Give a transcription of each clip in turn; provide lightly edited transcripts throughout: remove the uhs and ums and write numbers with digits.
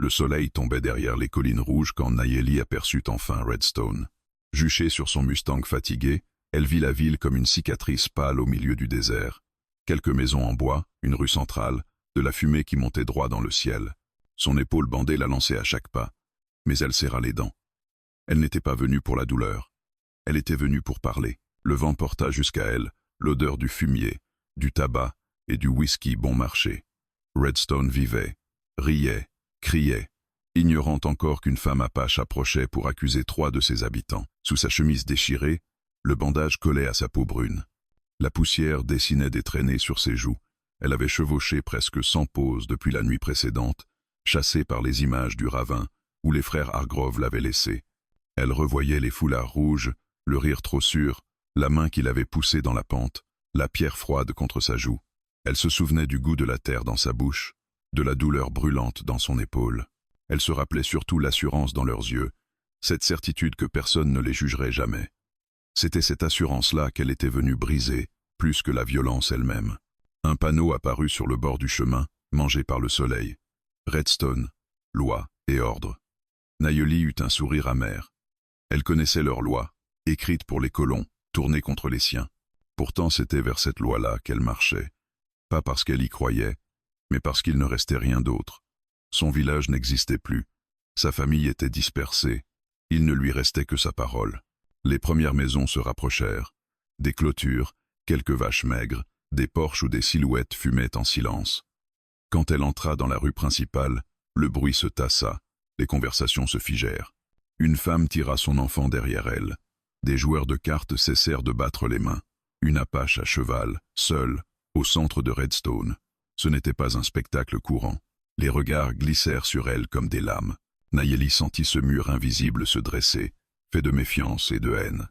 Le soleil tombait derrière les collines rouges quand Nayeli aperçut enfin Redstone. Juchée sur son Mustang fatigué, elle vit la ville comme une cicatrice pâle au milieu du désert. Quelques maisons en bois, une rue centrale, de la fumée qui montait droit dans le ciel. Son épaule bandée la lançait à chaque pas, mais elle serra les dents. Elle n'était pas venue pour la douleur. Elle était venue pour parler. Le vent porta jusqu'à elle l'odeur du fumier, du tabac et du whisky bon marché. Redstone vivait, riait, criait, ignorant encore qu'une femme apache approchait pour accuser 3 de ses habitants. Sous sa chemise déchirée, le bandage collait à sa peau brune. La poussière dessinait des traînées sur ses joues. Elle avait chevauché presque sans pause depuis la nuit précédente, chassée par les images du ravin où les frères Hargrove l'avaient laissée. Elle revoyait les foulards rouges, le rire trop sûr, la main qu'il avait poussée dans la pente, la pierre froide contre sa joue. Elle se souvenait du goût de la terre dans sa bouche, de la douleur brûlante dans son épaule. Elle se rappelait surtout l'assurance dans leurs yeux, cette certitude que personne ne les jugerait jamais. C'était cette assurance-là qu'elle était venue briser, plus que la violence elle-même. Un panneau apparut sur le bord du chemin, mangé par le soleil. Redstone, loi et ordre. Nayeli eut un sourire amer. Elle connaissait leurs lois, écrites pour les colons, tournées contre les siens. Pourtant c'était vers cette loi-là qu'elle marchait. Pas parce qu'elle y croyait, mais parce qu'il ne restait rien d'autre. Son village n'existait plus. Sa famille était dispersée. Il ne lui restait que sa parole. Les premières maisons se rapprochèrent. Des clôtures, quelques vaches maigres, des porches où des silhouettes fumaient en silence. Quand elle entra dans la rue principale, le bruit se tassa, les conversations se figèrent. Une femme tira son enfant derrière elle. Des joueurs de cartes cessèrent de battre les mains. Une apache à cheval, seule, au centre de Redstone. Ce n'était pas un spectacle courant. Les regards glissèrent sur elle comme des lames. Nayeli sentit ce mur invisible se dresser, fait de méfiance et de haine.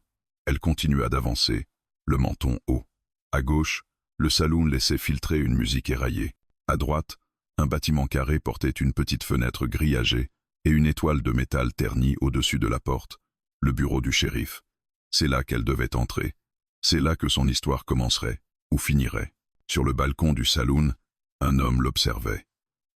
Elle continua d'avancer, le menton haut. À gauche, le saloon laissait filtrer une musique éraillée. À droite, un bâtiment carré portait une petite fenêtre grillagée et une étoile de métal ternie au-dessus de la porte, le bureau du shérif. C'est là qu'elle devait entrer. C'est là que son histoire commencerait, ou finirait. Sur le balcon du saloon, un homme l'observait.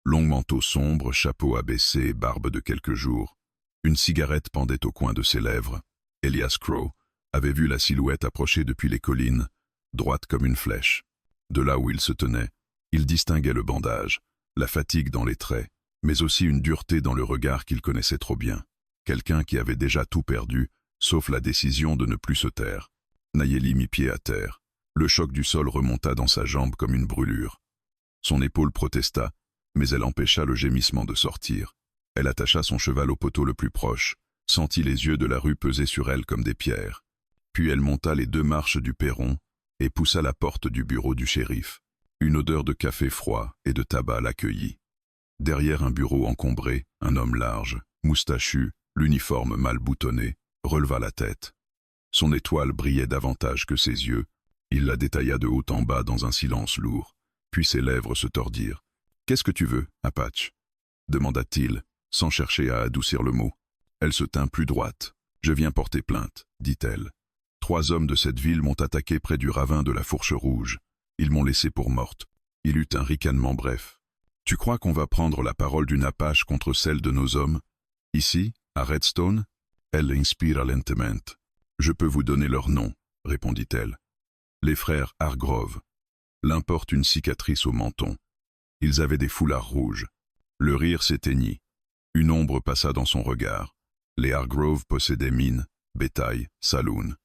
Long manteau sombre, chapeau abaissé, barbe de quelques jours. Une cigarette pendait au coin de ses lèvres. Elias Crow avait vu la silhouette approcher depuis les collines, droite comme une flèche. De là où il se tenait, il distinguait le bandage, la fatigue dans les traits, mais aussi une dureté dans le regard qu'il connaissait trop bien. Quelqu'un qui avait déjà tout perdu, sauf la décision de ne plus se taire. Nayeli mit pied à terre. Le choc du sol remonta dans sa jambe comme une brûlure. Son épaule protesta, mais elle empêcha le gémissement de sortir. Elle attacha son cheval au poteau le plus proche, sentit les yeux de la rue peser sur elle comme des pierres. Puis elle monta les 2 marches du perron et poussa la porte du bureau du shérif. Une odeur de café froid et de tabac l'accueillit. Derrière un bureau encombré, un homme large, moustachu, l'uniforme mal boutonné, releva la tête. Son étoile brillait davantage que ses yeux. Il la détailla de haut en bas dans un silence lourd, puis ses lèvres se tordirent. « Qu'est-ce que tu veux, Apache ?» demanda-t-il, sans chercher à adoucir le mot. Elle se tint plus droite. « Je viens porter plainte, » dit-elle. 3 hommes de cette ville m'ont attaqué près du ravin de la Fourche Rouge. Ils m'ont laissé pour morte. Il eut un ricanement bref. « Tu crois qu'on va prendre la parole d'une Apache contre celle de nos hommes? Ici, à Redstone ?» Elle inspira lentement. « Je peux vous donner leur nom, » répondit-elle. Les frères Hargrove. L'un porte une cicatrice au menton. Ils avaient des foulards rouges. Le rire s'éteignit. Une ombre passa dans son regard. Les Hargrove possédaient mines, bétail, saloon.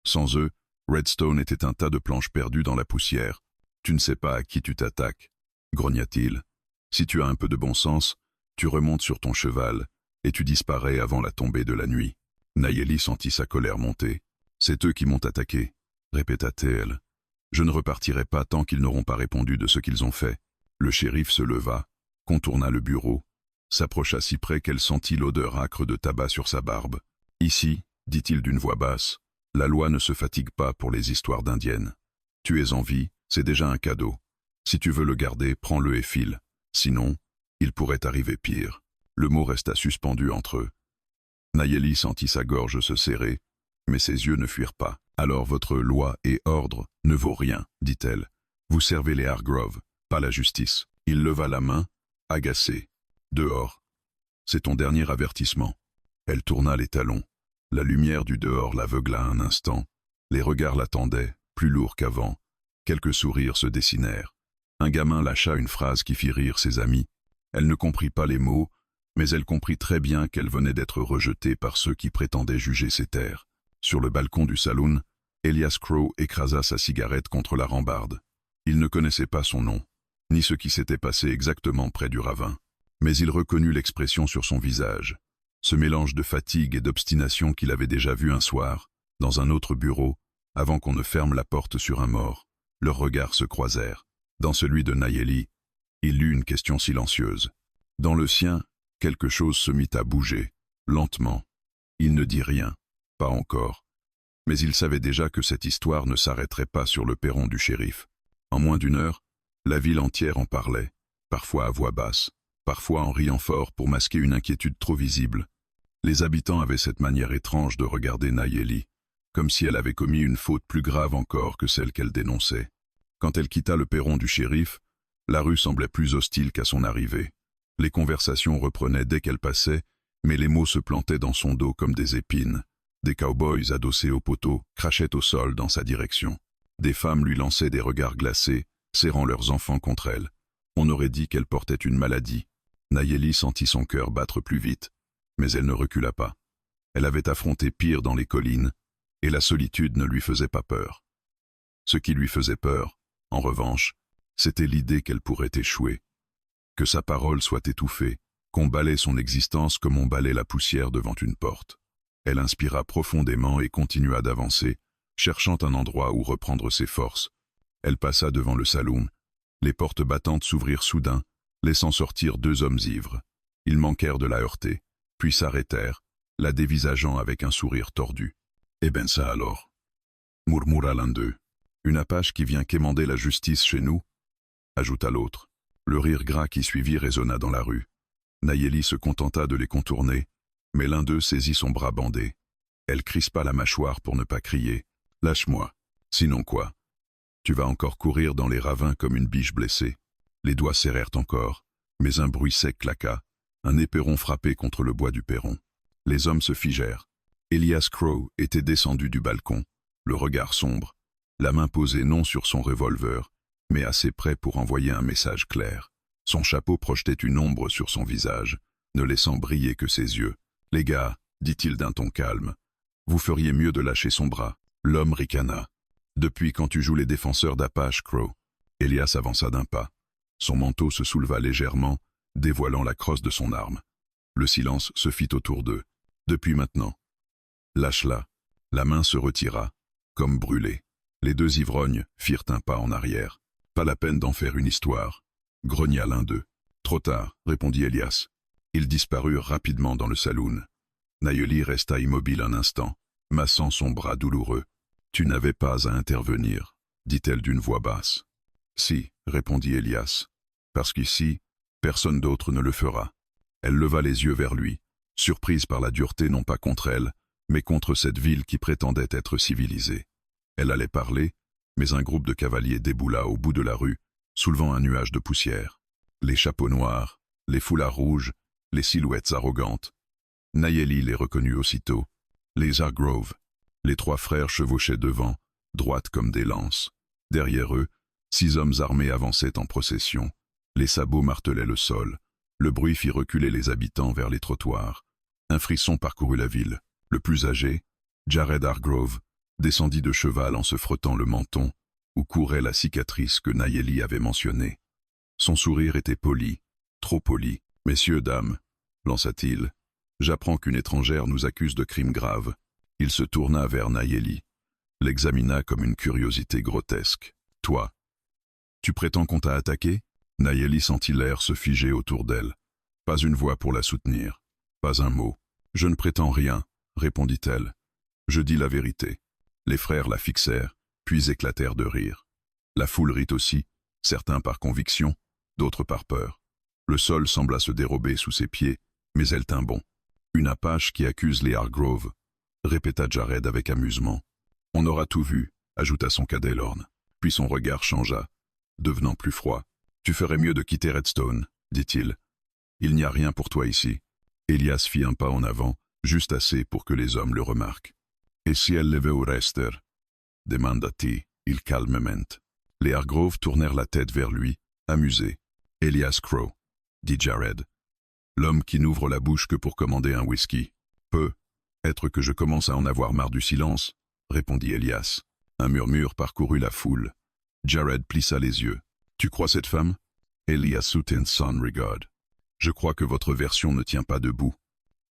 Sans eux, Redstone était un tas de planches perdues dans la poussière. « Tu ne sais pas à qui tu t'attaques, » grogna-t-il. « Si tu as un peu de bon sens, tu remontes sur ton cheval et tu disparais avant la tombée de la nuit. » Nayeli sentit sa colère monter. « C'est eux qui m'ont attaqué, » répéta-t-elle. « Je ne repartirai pas tant qu'ils n'auront pas répondu de ce qu'ils ont fait. » Le shérif se leva, contourna le bureau, s'approcha si près qu'elle sentit l'odeur âcre de tabac sur sa barbe. « Ici, » dit-il d'une voix basse, « la loi ne se fatigue pas pour les histoires d'indiennes. Tu es en vie, c'est déjà un cadeau. Si tu veux le garder, prends-le et file. Sinon, il pourrait arriver pire. » Le mot resta suspendu entre eux. Nayeli sentit sa gorge se serrer, mais ses yeux ne fuirent pas. « Alors votre loi et ordre ne vaut rien, » dit-elle. « Vous servez les Hargrove, pas la justice. » Il leva la main, agacé. « Dehors. » C'est ton dernier avertissement. » Elle tourna les talons. La lumière du dehors l'aveugla un instant. Les regards l'attendaient, plus lourds qu'avant. Quelques sourires se dessinèrent. Un gamin lâcha une phrase qui fit rire ses amis. Elle ne comprit pas les mots, mais elle comprit très bien qu'elle venait d'être rejetée par ceux qui prétendaient juger ses terres. Sur le balcon du saloon, Elias Crow écrasa sa cigarette contre la rambarde. Il ne connaissait pas son nom, ni ce qui s'était passé exactement près du ravin. Mais il reconnut l'expression sur son visage, ce mélange de fatigue et d'obstination qu'il avait déjà vu un soir, dans un autre bureau, avant qu'on ne ferme la porte sur un mort. Leurs regards se croisèrent. Dans celui de Nayeli, il lut une question silencieuse. Dans le sien, quelque chose se mit à bouger, lentement. Il ne dit rien, pas encore. Mais il savait déjà que cette histoire ne s'arrêterait pas sur le perron du shérif. En moins d'une heure, la ville entière en parlait, parfois à voix basse, parfois en riant fort pour masquer une inquiétude trop visible. Les habitants avaient cette manière étrange de regarder Nayeli, comme si elle avait commis une faute plus grave encore que celle qu'elle dénonçait. Quand elle quitta le perron du shérif, la rue semblait plus hostile qu'à son arrivée. Les conversations reprenaient dès qu'elle passait, mais les mots se plantaient dans son dos comme des épines. Des cow-boys adossés au poteau crachaient au sol dans sa direction. Des femmes lui lançaient des regards glacés, serrant leurs enfants contre elle. On aurait dit qu'elle portait une maladie. Nayeli sentit son cœur battre plus vite, mais elle ne recula pas. Elle avait affronté pire dans les collines, et la solitude ne lui faisait pas peur. Ce qui lui faisait peur, en revanche, c'était l'idée qu'elle pourrait échouer, que sa parole soit étouffée, qu'on balaie son existence comme on balaie la poussière devant une porte. Elle inspira profondément et continua d'avancer, cherchant un endroit où reprendre ses forces. Elle passa devant le saloon. Les portes battantes s'ouvrirent soudain, laissant sortir deux hommes ivres. Ils manquèrent de la heurter, puis s'arrêtèrent, la dévisageant avec un sourire tordu. « Eh ben ça alors !» murmura l'un d'eux. « Une apache qui vient quémander la justice chez nous ?» ajouta l'autre. Le rire gras qui suivit résonna dans la rue. Nayeli se contenta de les contourner, mais l'un d'eux saisit son bras bandé. Elle crispa la mâchoire pour ne pas crier. « Lâche-moi, sinon quoi ? Tu vas encore courir dans les ravins comme une biche blessée. » Les doigts serrèrent encore, mais un bruit sec claqua, un éperon frappé contre le bois du perron. Les hommes se figèrent. Elias Crow était descendu du balcon, le regard sombre, la main posée non sur son revolver, mais assez près pour envoyer un message clair. Son chapeau projetait une ombre sur son visage, ne laissant briller que ses yeux. « Les gars, dit-il d'un ton calme, vous feriez mieux de lâcher son bras. » L'homme ricana. « Depuis quand tu joues les défenseurs d'Apache, Crow ?» Elias avança d'un pas. Son manteau se souleva légèrement, dévoilant la crosse de son arme. Le silence se fit autour d'eux. « Depuis maintenant. » « Lâche-la. » La main se retira, comme brûlée. Les deux ivrognes firent un pas en arrière. « Pas la peine d'en faire une histoire. » grogna l'un d'eux. « Trop tard, » répondit Elias. Ils disparurent rapidement dans le saloon. Nayeli resta immobile un instant, massant son bras douloureux. « Tu n'avais pas à intervenir, » dit-elle d'une voix basse. « Si, » répondit Elias, « parce qu'ici, personne d'autre ne le fera. » Elle leva les yeux vers lui, surprise par la dureté non pas contre elle, mais contre cette ville qui prétendait être civilisée. Elle allait parler, mais un groupe de cavaliers déboula au bout de la rue, soulevant un nuage de poussière. Les chapeaux noirs, les foulards rouges, les silhouettes arrogantes. Nayeli les reconnut aussitôt. Les Hargrove. Les trois frères chevauchaient devant, droites comme des lances. Derrière eux, 6 hommes armés avançaient en procession. Les sabots martelaient le sol. Le bruit fit reculer les habitants vers les trottoirs. Un frisson parcourut la ville. Le plus âgé, Jared Hargrove, descendit de cheval en se frottant le menton, où courait la cicatrice que Nayeli avait mentionnée. Son sourire était poli, trop poli. « Messieurs, dames, » lança-t-il, « j'apprends qu'une étrangère nous accuse de crimes graves. » Il se tourna vers Nayeli, l'examina comme une curiosité grotesque. « Toi, tu prétends qu'on t'a attaqué ?» Nayeli sentit l'air se figer autour d'elle. Pas une voix pour la soutenir, pas un mot. « Je ne prétends rien, » répondit-elle. « Je dis la vérité. » Les frères la fixèrent, puis éclatèrent de rire. La foule rit aussi, certains par conviction, d'autres par peur. Le sol sembla se dérober sous ses pieds, mais elle tint bon. « Une apache qui accuse les Hargrove, » répéta Jared avec amusement. « On aura tout vu, » ajouta son cadet Lorne. Puis son regard changea, devenant plus froid. « Tu ferais mieux de quitter Redstone, dit-il. Il n'y a rien pour toi ici. Elias fit un pas en avant, juste assez pour que les hommes le remarquent. « Et si elle levait au rester » demanda-t-il calmement. Les Hargrove tournèrent la tête vers lui, amusés. « Elias Crow » dit Jared. « L'homme qui n'ouvre la bouche que pour commander un whisky. Peut être que je commence à en avoir marre du silence, répondit Elias. Un murmure parcourut la foule. Jared plissa les yeux. Tu crois cette femme? Elias soutint sans regard. Je crois que votre version ne tient pas debout.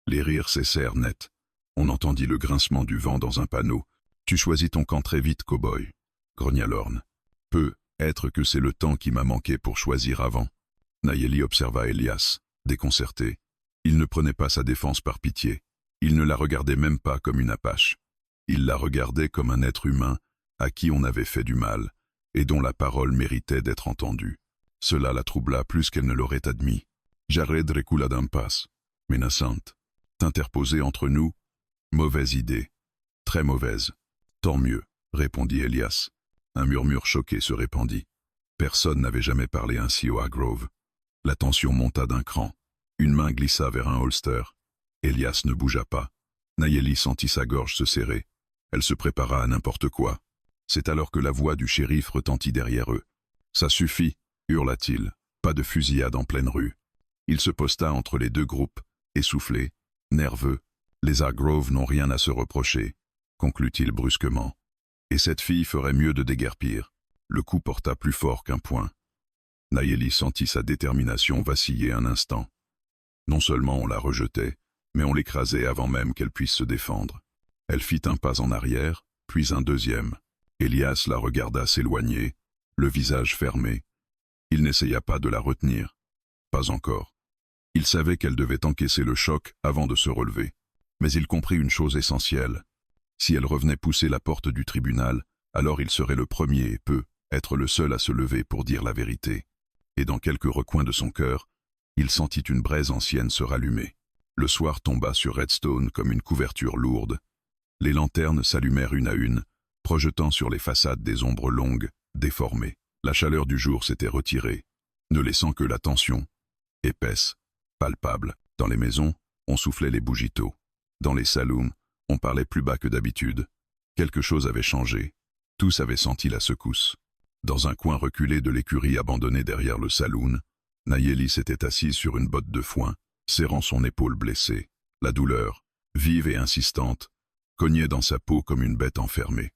Les rires cessèrent net. On entendit le grincement du vent dans un panneau. Tu choisis ton camp très vite, cow-boy, grogna Lorne. Peut être que c'est le temps qui m'a manqué pour choisir avant. Nayeli observa Elias, déconcerté. Il ne prenait pas sa défense par pitié. Il ne la regardait même pas comme une apache. Il la regardait comme un être humain à qui on avait fait du mal et dont la parole méritait d'être entendue. Cela la troubla plus qu'elle ne l'aurait admis. Jared recula d'un pas, menaçante. T'interposer entre nous? Mauvaise idée. Très mauvaise. Tant mieux, répondit Elias. Un murmure choqué se répandit. Personne n'avait jamais parlé ainsi au Hargrove. La tension monta d'un cran. Une main glissa vers un holster. Elias ne bougea pas. Nayeli sentit sa gorge se serrer. Elle se prépara à n'importe quoi. C'est alors que la voix du shérif retentit derrière eux. « Ça suffit !» hurla-t-il. Pas de fusillade en pleine rue. Il se posta entre les deux groupes, essoufflé, nerveux. Les Hargrove n'ont rien à se reprocher, conclut-il brusquement. Et cette fille ferait mieux de déguerpir. Le coup porta plus fort qu'un poing. Nayeli sentit sa détermination vaciller un instant. Non seulement on la rejetait, mais on l'écrasait avant même qu'elle puisse se défendre. Elle fit un pas en arrière, puis un deuxième. Elias la regarda s'éloigner, le visage fermé. Il n'essaya pas de la retenir. Pas encore. Il savait qu'elle devait encaisser le choc avant de se relever. Mais il comprit une chose essentielle. Si elle revenait pousser la porte du tribunal, alors il serait le premier et peut être le seul à se lever pour dire la vérité. Et dans quelques recoins de son cœur, il sentit une braise ancienne se rallumer. Le soir tomba sur Redstone comme une couverture lourde. Les lanternes s'allumèrent une à une, projetant sur les façades des ombres longues, déformées. La chaleur du jour s'était retirée, ne laissant que la tension, épaisse, palpable. Dans les maisons, on soufflait les bougitos. Dans les saloons, on parlait plus bas que d'habitude. Quelque chose avait changé. Tous avaient senti la secousse. Dans un coin reculé de l'écurie abandonnée derrière le saloon, Nayeli s'était assise sur une botte de foin, serrant son épaule blessée. La douleur, vive et insistante, cognait dans sa peau comme une bête enfermée.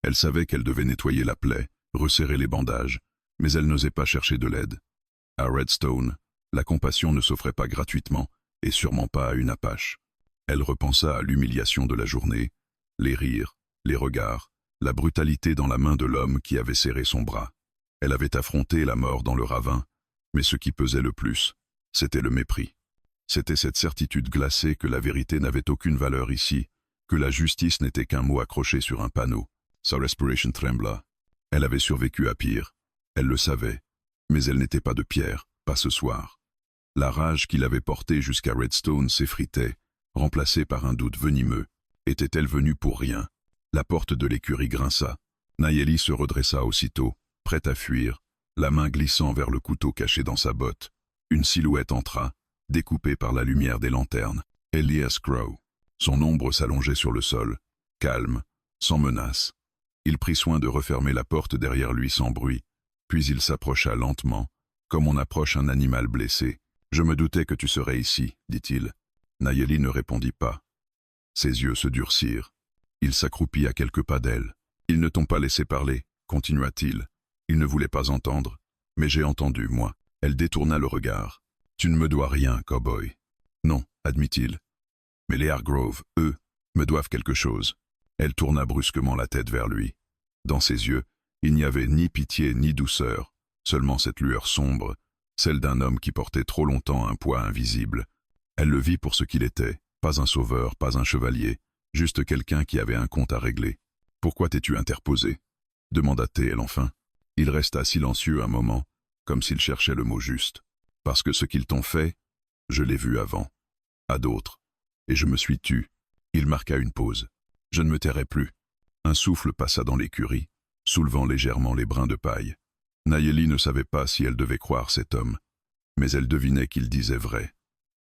Elle savait qu'elle devait nettoyer la plaie, resserrer les bandages, mais elle n'osait pas chercher de l'aide. À Redstone, la compassion ne s'offrait pas gratuitement, et sûrement pas à une apache. Elle repensa à l'humiliation de la journée, les rires, les regards, la brutalité dans la main de l'homme qui avait serré son bras. Elle avait affronté la mort dans le ravin, mais ce qui pesait le plus, c'était le mépris. C'était cette certitude glacée que la vérité n'avait aucune valeur ici, que la justice n'était qu'un mot accroché sur un panneau. Sa respiration trembla. Elle avait survécu à pire. Elle le savait. Mais elle n'était pas de pierre, pas ce soir. La rage qui l'avait portée jusqu'à Redstone s'effritait, remplacée par un doute venimeux. Était-elle venue pour rien? La porte de l'écurie grinça. Nayeli se redressa aussitôt, prête à fuir, la main glissant vers le couteau caché dans sa botte. Une silhouette entra, découpée par la lumière des lanternes. Elias Crow. Son ombre s'allongeait sur le sol, calme, sans menace. Il prit soin de refermer la porte derrière lui sans bruit, puis il s'approcha lentement, comme on approche un animal blessé. « Je me doutais que tu serais ici, » dit-il. Nayeli ne répondit pas. Ses yeux se durcirent. Il s'accroupit à quelques pas d'elle. « Ils ne t'ont pas laissé parler, » continua-t-il. Il ne voulait pas entendre. « Mais j'ai entendu, moi. » Elle détourna le regard. « Tu ne me dois rien, cow-boy. »« Non, » admit-il. « Mais les Hargrove, eux, me doivent quelque chose. » Elle tourna brusquement la tête vers lui. Dans ses yeux, il n'y avait ni pitié ni douceur, seulement cette lueur sombre, celle d'un homme qui portait trop longtemps un poids invisible. Elle le vit pour ce qu'il était, pas un sauveur, pas un chevalier, juste quelqu'un qui avait un compte à régler. « Pourquoi t'es-tu interposé » demanda-t-elle enfin. Il resta silencieux un moment, comme s'il cherchait le mot juste. « Parce que ce qu'ils t'ont fait, je l'ai vu avant, à d'autres, et je me suis tu. » Il marqua une pause. Je ne me tairai plus. Un souffle passa dans l'écurie, soulevant légèrement les brins de paille. Nayeli ne savait pas si elle devait croire cet homme, mais elle devinait qu'il disait vrai.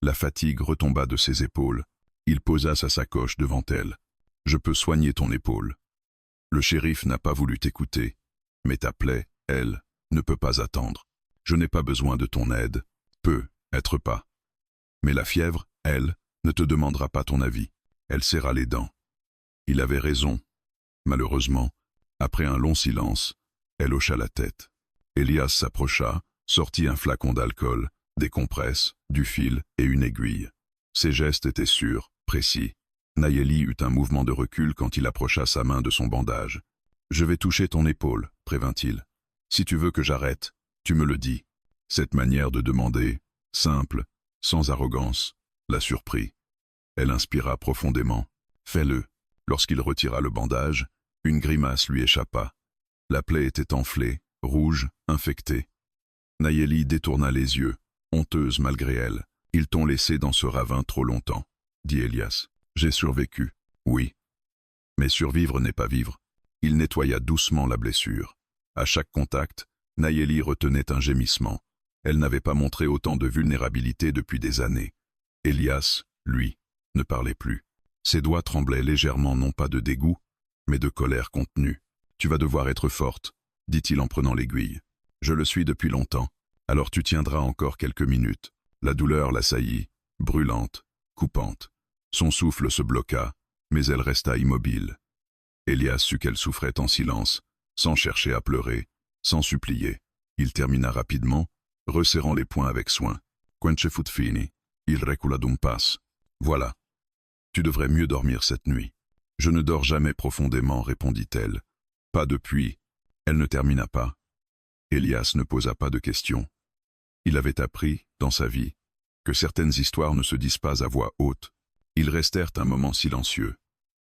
La fatigue retomba de ses épaules. Il posa sa sacoche devant elle. « Je peux soigner ton épaule. Le shérif n'a pas voulu t'écouter, mais ta plaie, elle, ne peut pas attendre. Je n'ai pas besoin de ton aide. Peut être pas. Mais la fièvre, elle, ne te demandera pas ton avis. » Elle serra les dents. Il avait raison. Malheureusement, après un long silence, elle hocha la tête. Elias s'approcha, sortit un flacon d'alcool, des compresses, du fil et une aiguille. Ses gestes étaient sûrs, précis. Nayeli eut un mouvement de recul quand il approcha sa main de son bandage. « Je vais toucher ton épaule, prévint-il. Si tu veux que j'arrête, tu me le dis. » Cette manière de demander, simple, sans arrogance, la surprit. Elle inspira profondément. « Fais-le. » Lorsqu'il retira le bandage, une grimace lui échappa. La plaie était enflée, rouge, infectée. Nayeli détourna les yeux, honteuse malgré elle. « Ils t'ont laissé dans ce ravin trop longtemps, » dit Elias. « J'ai survécu, oui. Mais survivre n'est pas vivre. » Il nettoya doucement la blessure. À chaque contact, Nayeli retenait un gémissement. Elle n'avait pas montré autant de vulnérabilité depuis des années. Elias, lui, ne parlait plus. Ses doigts tremblaient légèrement non pas de dégoût, mais de colère contenue. « Tu vas devoir être forte, » dit-il en prenant l'aiguille. « Je le suis depuis longtemps, alors tu tiendras encore quelques minutes. » La douleur l'assaillit, brûlante, coupante. Son souffle se bloqua, mais elle resta immobile. Elias sut qu'elle souffrait en silence, sans chercher à pleurer, sans supplier. Il termina rapidement, resserrant les poings avec soin. « Quenche fut fini, il reculadum pas. » Voilà. Tu devrais mieux dormir cette nuit. « Je ne dors jamais profondément, » répondit-elle. « Pas depuis. » Elle ne termina pas. Elias ne posa pas de questions. Il avait appris, dans sa vie, que certaines histoires ne se disent pas à voix haute. Ils restèrent un moment silencieux.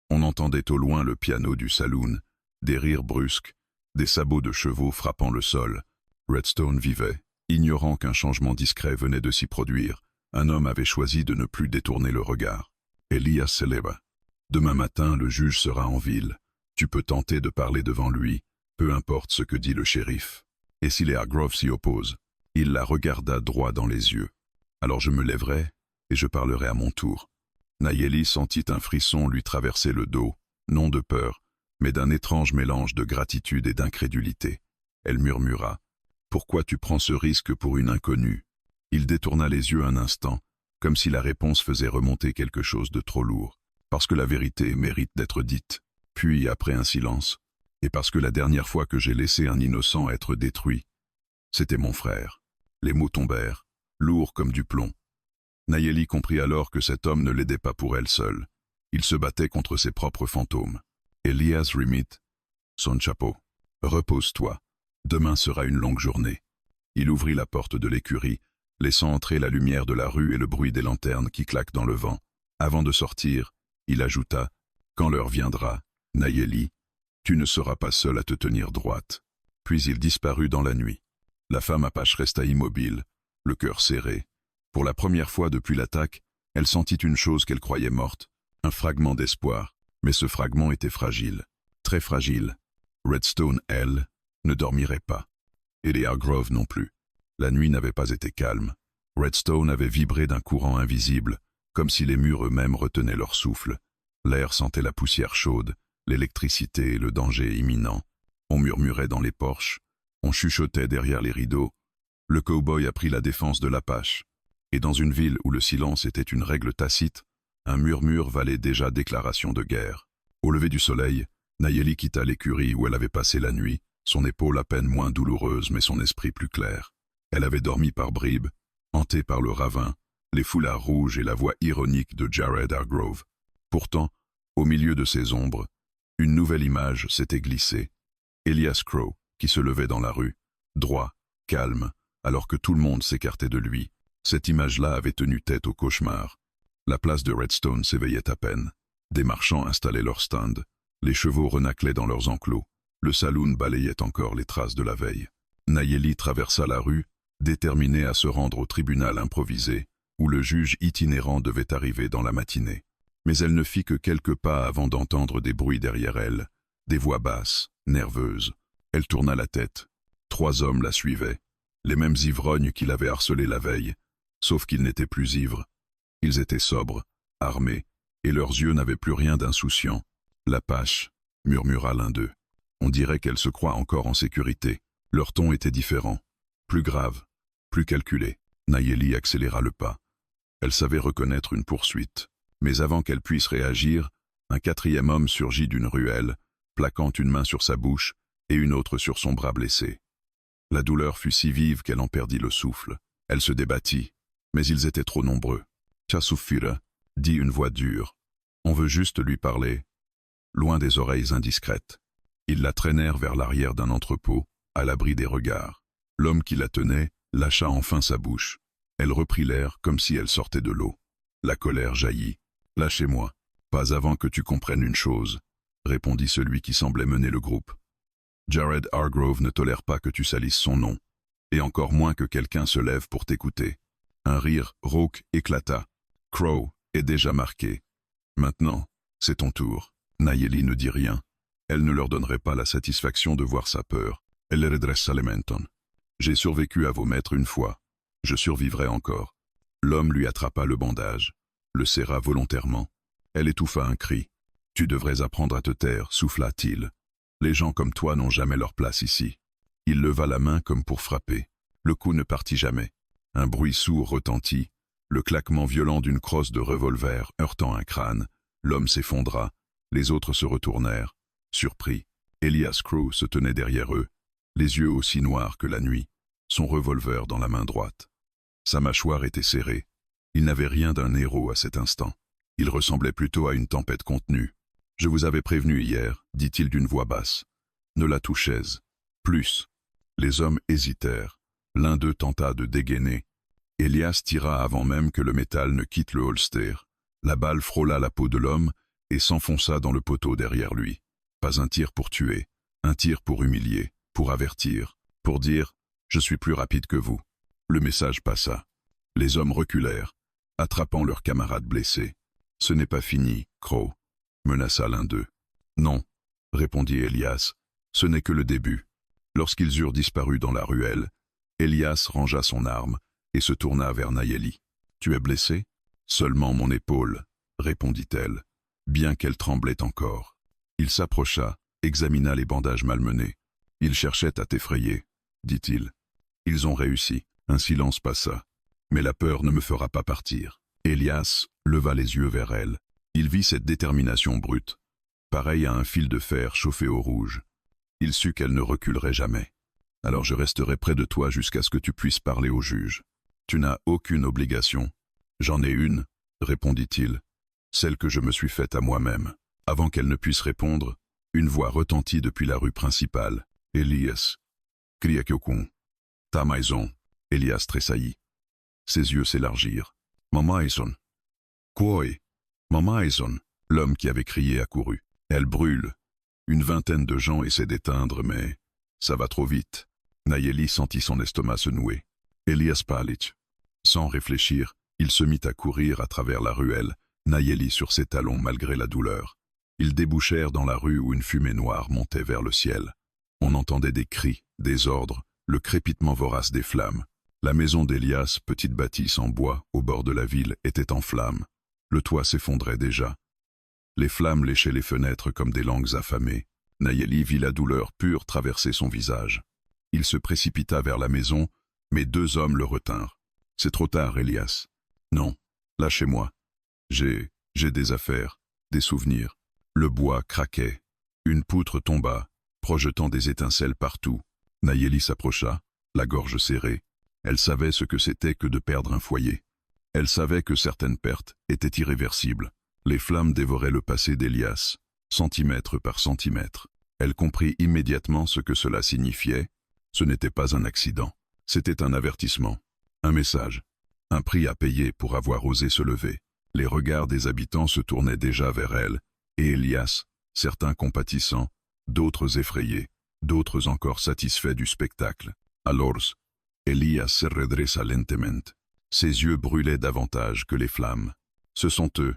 On entendait au loin le piano du saloon, des rires brusques, des sabots de chevaux frappant le sol. Redstone vivait, ignorant qu'un changement discret venait de s'y produire. Un homme avait choisi de ne plus détourner le regard. Elias se leva. « Demain matin, le juge sera en ville. Tu peux tenter de parler devant lui, peu importe ce que dit le shérif. Et si les Hargrove s'y opposent ?» Il la regarda droit dans les yeux. « Alors je me lèverai et je parlerai à mon tour. » Nayeli sentit un frisson lui traverser le dos, non de peur, mais d'un étrange mélange de gratitude et d'incrédulité. Elle murmura. « Pourquoi tu prends ce risque pour une inconnue ?» Il détourna les yeux un instant, comme si la réponse faisait remonter quelque chose de trop lourd. « Parce que la vérité mérite d'être dite. » Puis, après un silence, « Et parce que la dernière fois que j'ai laissé un innocent être détruit, c'était mon frère. » Les mots tombèrent, lourds comme du plomb. Nayeli comprit alors que cet homme ne l'aidait pas pour elle seule. Il se battait contre ses propres fantômes. Elias remit son chapeau. « Repose-toi. Demain sera une longue journée. » Il ouvrit la porte de l'écurie, laissant entrer la lumière de la rue et le bruit des lanternes qui claquent dans le vent. Avant de sortir, il ajouta « Quand l'heure viendra, Nayeli, tu ne seras pas seule à te tenir droite. » Puis il disparut dans la nuit. La femme apache resta immobile, le cœur serré. Pour la première fois depuis l'attaque, elle sentit une chose qu'elle croyait morte, un fragment d'espoir, mais ce fragment était fragile, très fragile. Redstone, elle, ne dormirait pas. Et les Hargrove non plus. La nuit n'avait pas été calme. Redstone avait vibré d'un courant invisible, comme si les murs eux-mêmes retenaient leur souffle. L'air sentait la poussière chaude, l'électricité et le danger imminent. On murmurait dans les porches, on chuchotait derrière les rideaux. Le cow-boy a pris la défense de l'Apache. Et dans une ville où le silence était une règle tacite, un murmure valait déjà déclaration de guerre. Au lever du soleil, Nayeli quitta l'écurie où elle avait passé la nuit, son épaule à peine moins douloureuse mais son esprit plus clair. Elle avait dormi par bribes, hantée par le ravin, les foulards rouges et la voix ironique de Jared Hargrove. Pourtant, au milieu de ces ombres, une nouvelle image s'était glissée. Elias Crow, qui se levait dans la rue, droit, calme, alors que tout le monde s'écartait de lui. Cette image-là avait tenu tête au cauchemar. La place de Redstone s'éveillait à peine. Des marchands installaient leurs stands. Les chevaux renaclaient dans leurs enclos. Le saloon balayait encore les traces de la veille. Nayeli traversa la rue, déterminée à se rendre au tribunal improvisé, où le juge itinérant devait arriver dans la matinée. Mais elle ne fit que quelques pas avant d'entendre des bruits derrière elle, des voix basses, nerveuses. Elle tourna la tête. 3 hommes la suivaient, les mêmes ivrognes qui l'avaient harcelée la veille, sauf qu'ils n'étaient plus ivres. Ils étaient sobres, armés, et leurs yeux n'avaient plus rien d'insouciant. « L'apache » murmura l'un d'eux. On dirait qu'elle se croit encore en sécurité. Leur ton était différent, plus grave, plus calculé. Nayeli accéléra le pas. Elle savait reconnaître une poursuite. Mais avant qu'elle puisse réagir, un quatrième homme surgit d'une ruelle, plaquant une main sur sa bouche et une autre sur son bras blessé. La douleur fut si vive qu'elle en perdit le souffle. Elle se débattit, mais ils étaient trop nombreux. « Tchassoufira » dit une voix dure. « On veut juste lui parler. » Loin des oreilles indiscrètes. Ils la traînèrent vers l'arrière d'un entrepôt, à l'abri des regards. L'homme qui la tenait lâcha enfin sa bouche. Elle reprit l'air comme si elle sortait de l'eau. La colère jaillit. « Lâchez-moi. Pas avant que tu comprennes une chose, » répondit celui qui semblait mener le groupe. « Jared Hargrove ne tolère pas que tu salisses son nom, et encore moins que quelqu'un se lève pour t'écouter. » Un rire rauque éclata. « Crow est déjà marqué. Maintenant, c'est ton tour. » Nayeli ne dit rien. Elle ne leur donnerait pas la satisfaction de voir sa peur. Elle les redressa les mentons. « J'ai survécu à vos maîtres une fois. Je survivrai encore. » L'homme lui attrapa le bandage, le serra volontairement. Elle étouffa un cri. « Tu devrais apprendre à te taire, souffla-t-il. Les gens comme toi n'ont jamais leur place ici. » Il leva la main comme pour frapper. Le coup ne partit jamais. Un bruit sourd retentit, le claquement violent d'une crosse de revolver heurtant un crâne. L'homme s'effondra, les autres se retournèrent, surpris. Elias Crow se tenait derrière eux, les yeux aussi noirs que la nuit, son revolver dans la main droite. Sa mâchoire était serrée. Il n'avait rien d'un héros à cet instant. Il ressemblait plutôt à une tempête contenue. « Je vous avais prévenu hier, » dit-il d'une voix basse. « Ne la touchez plus. » Les hommes hésitèrent. L'un d'eux tenta de dégainer. Elias tira avant même que le métal ne quitte le holster. La balle frôla la peau de l'homme et s'enfonça dans le poteau derrière lui. Pas un tir pour tuer, un tir pour humilier, pour avertir, pour dire « Je suis plus rapide que vous ». Le message passa. Les hommes reculèrent, attrapant leurs camarades blessés. « Ce n'est pas fini, Crow », menaça l'un d'eux. « Non », répondit Elias, « ce n'est que le début. » Lorsqu'ils eurent disparu dans la ruelle, Elias rangea son arme et se tourna vers Nayeli. « Tu es blessé ?»« Seulement mon épaule, » répondit-elle, bien qu'elle tremblait encore. Il s'approcha, examina les bandages malmenés. « Ils cherchaient à t'effrayer, » dit-il. « Ils ont réussi. » Un silence passa. « Mais la peur ne me fera pas partir. » Elias leva les yeux vers elle. Il vit cette détermination brute, pareille à un fil de fer chauffé au rouge. Il sut qu'elle ne reculerait jamais. « Alors je resterai près de toi jusqu'à ce que tu puisses parler au juge. Tu n'as aucune obligation. »« J'en ai une, » répondit-il, « celle que je me suis faite à moi-même. » Avant qu'elle ne puisse répondre, une voix retentit depuis la rue principale. « Elias, Kriakyokun, ta maison. » Elias tressaillit. Ses yeux s'élargirent. « Maman Maison. »« Quoi? Maman Maison. » L'homme qui avait crié accourut. « Elle brûle. » Une vingtaine de gens essaient d'éteindre, mais ça va trop vite. Nayeli sentit son estomac se nouer. Elias Palic. Sans réfléchir, il se mit à courir à travers la ruelle, Nayeli sur ses talons malgré la douleur. Ils débouchèrent dans la rue où une fumée noire montait vers le ciel. On entendait des cris, des ordres, le crépitement vorace des flammes. La maison d'Elias, petite bâtisse en bois, au bord de la ville, était en flammes. Le toit s'effondrait déjà. Les flammes léchaient les fenêtres comme des langues affamées. Nayeli vit la douleur pure traverser son visage. Il se précipita vers la maison, mais deux hommes le retinrent. « C'est trop tard, Elias. »« Non, lâchez-moi. J'ai des affaires, des souvenirs. » Le bois craquait. Une poutre tomba, projetant des étincelles partout. Nayeli s'approcha, la gorge serrée. Elle savait ce que c'était que de perdre un foyer. Elle savait que certaines pertes étaient irréversibles. Les flammes dévoraient le passé d'Elias, centimètre par centimètre. Elle comprit immédiatement ce que cela signifiait. Ce n'était pas un accident. C'était un avertissement, un message, un prix à payer pour avoir osé se lever. Les regards des habitants se tournaient déjà vers elle, et Elias, certains compatissants, d'autres effrayés, d'autres encore satisfaits du spectacle. Alors, Elias se redressa lentement. Ses yeux brûlaient davantage que les flammes. « Ce sont eux, »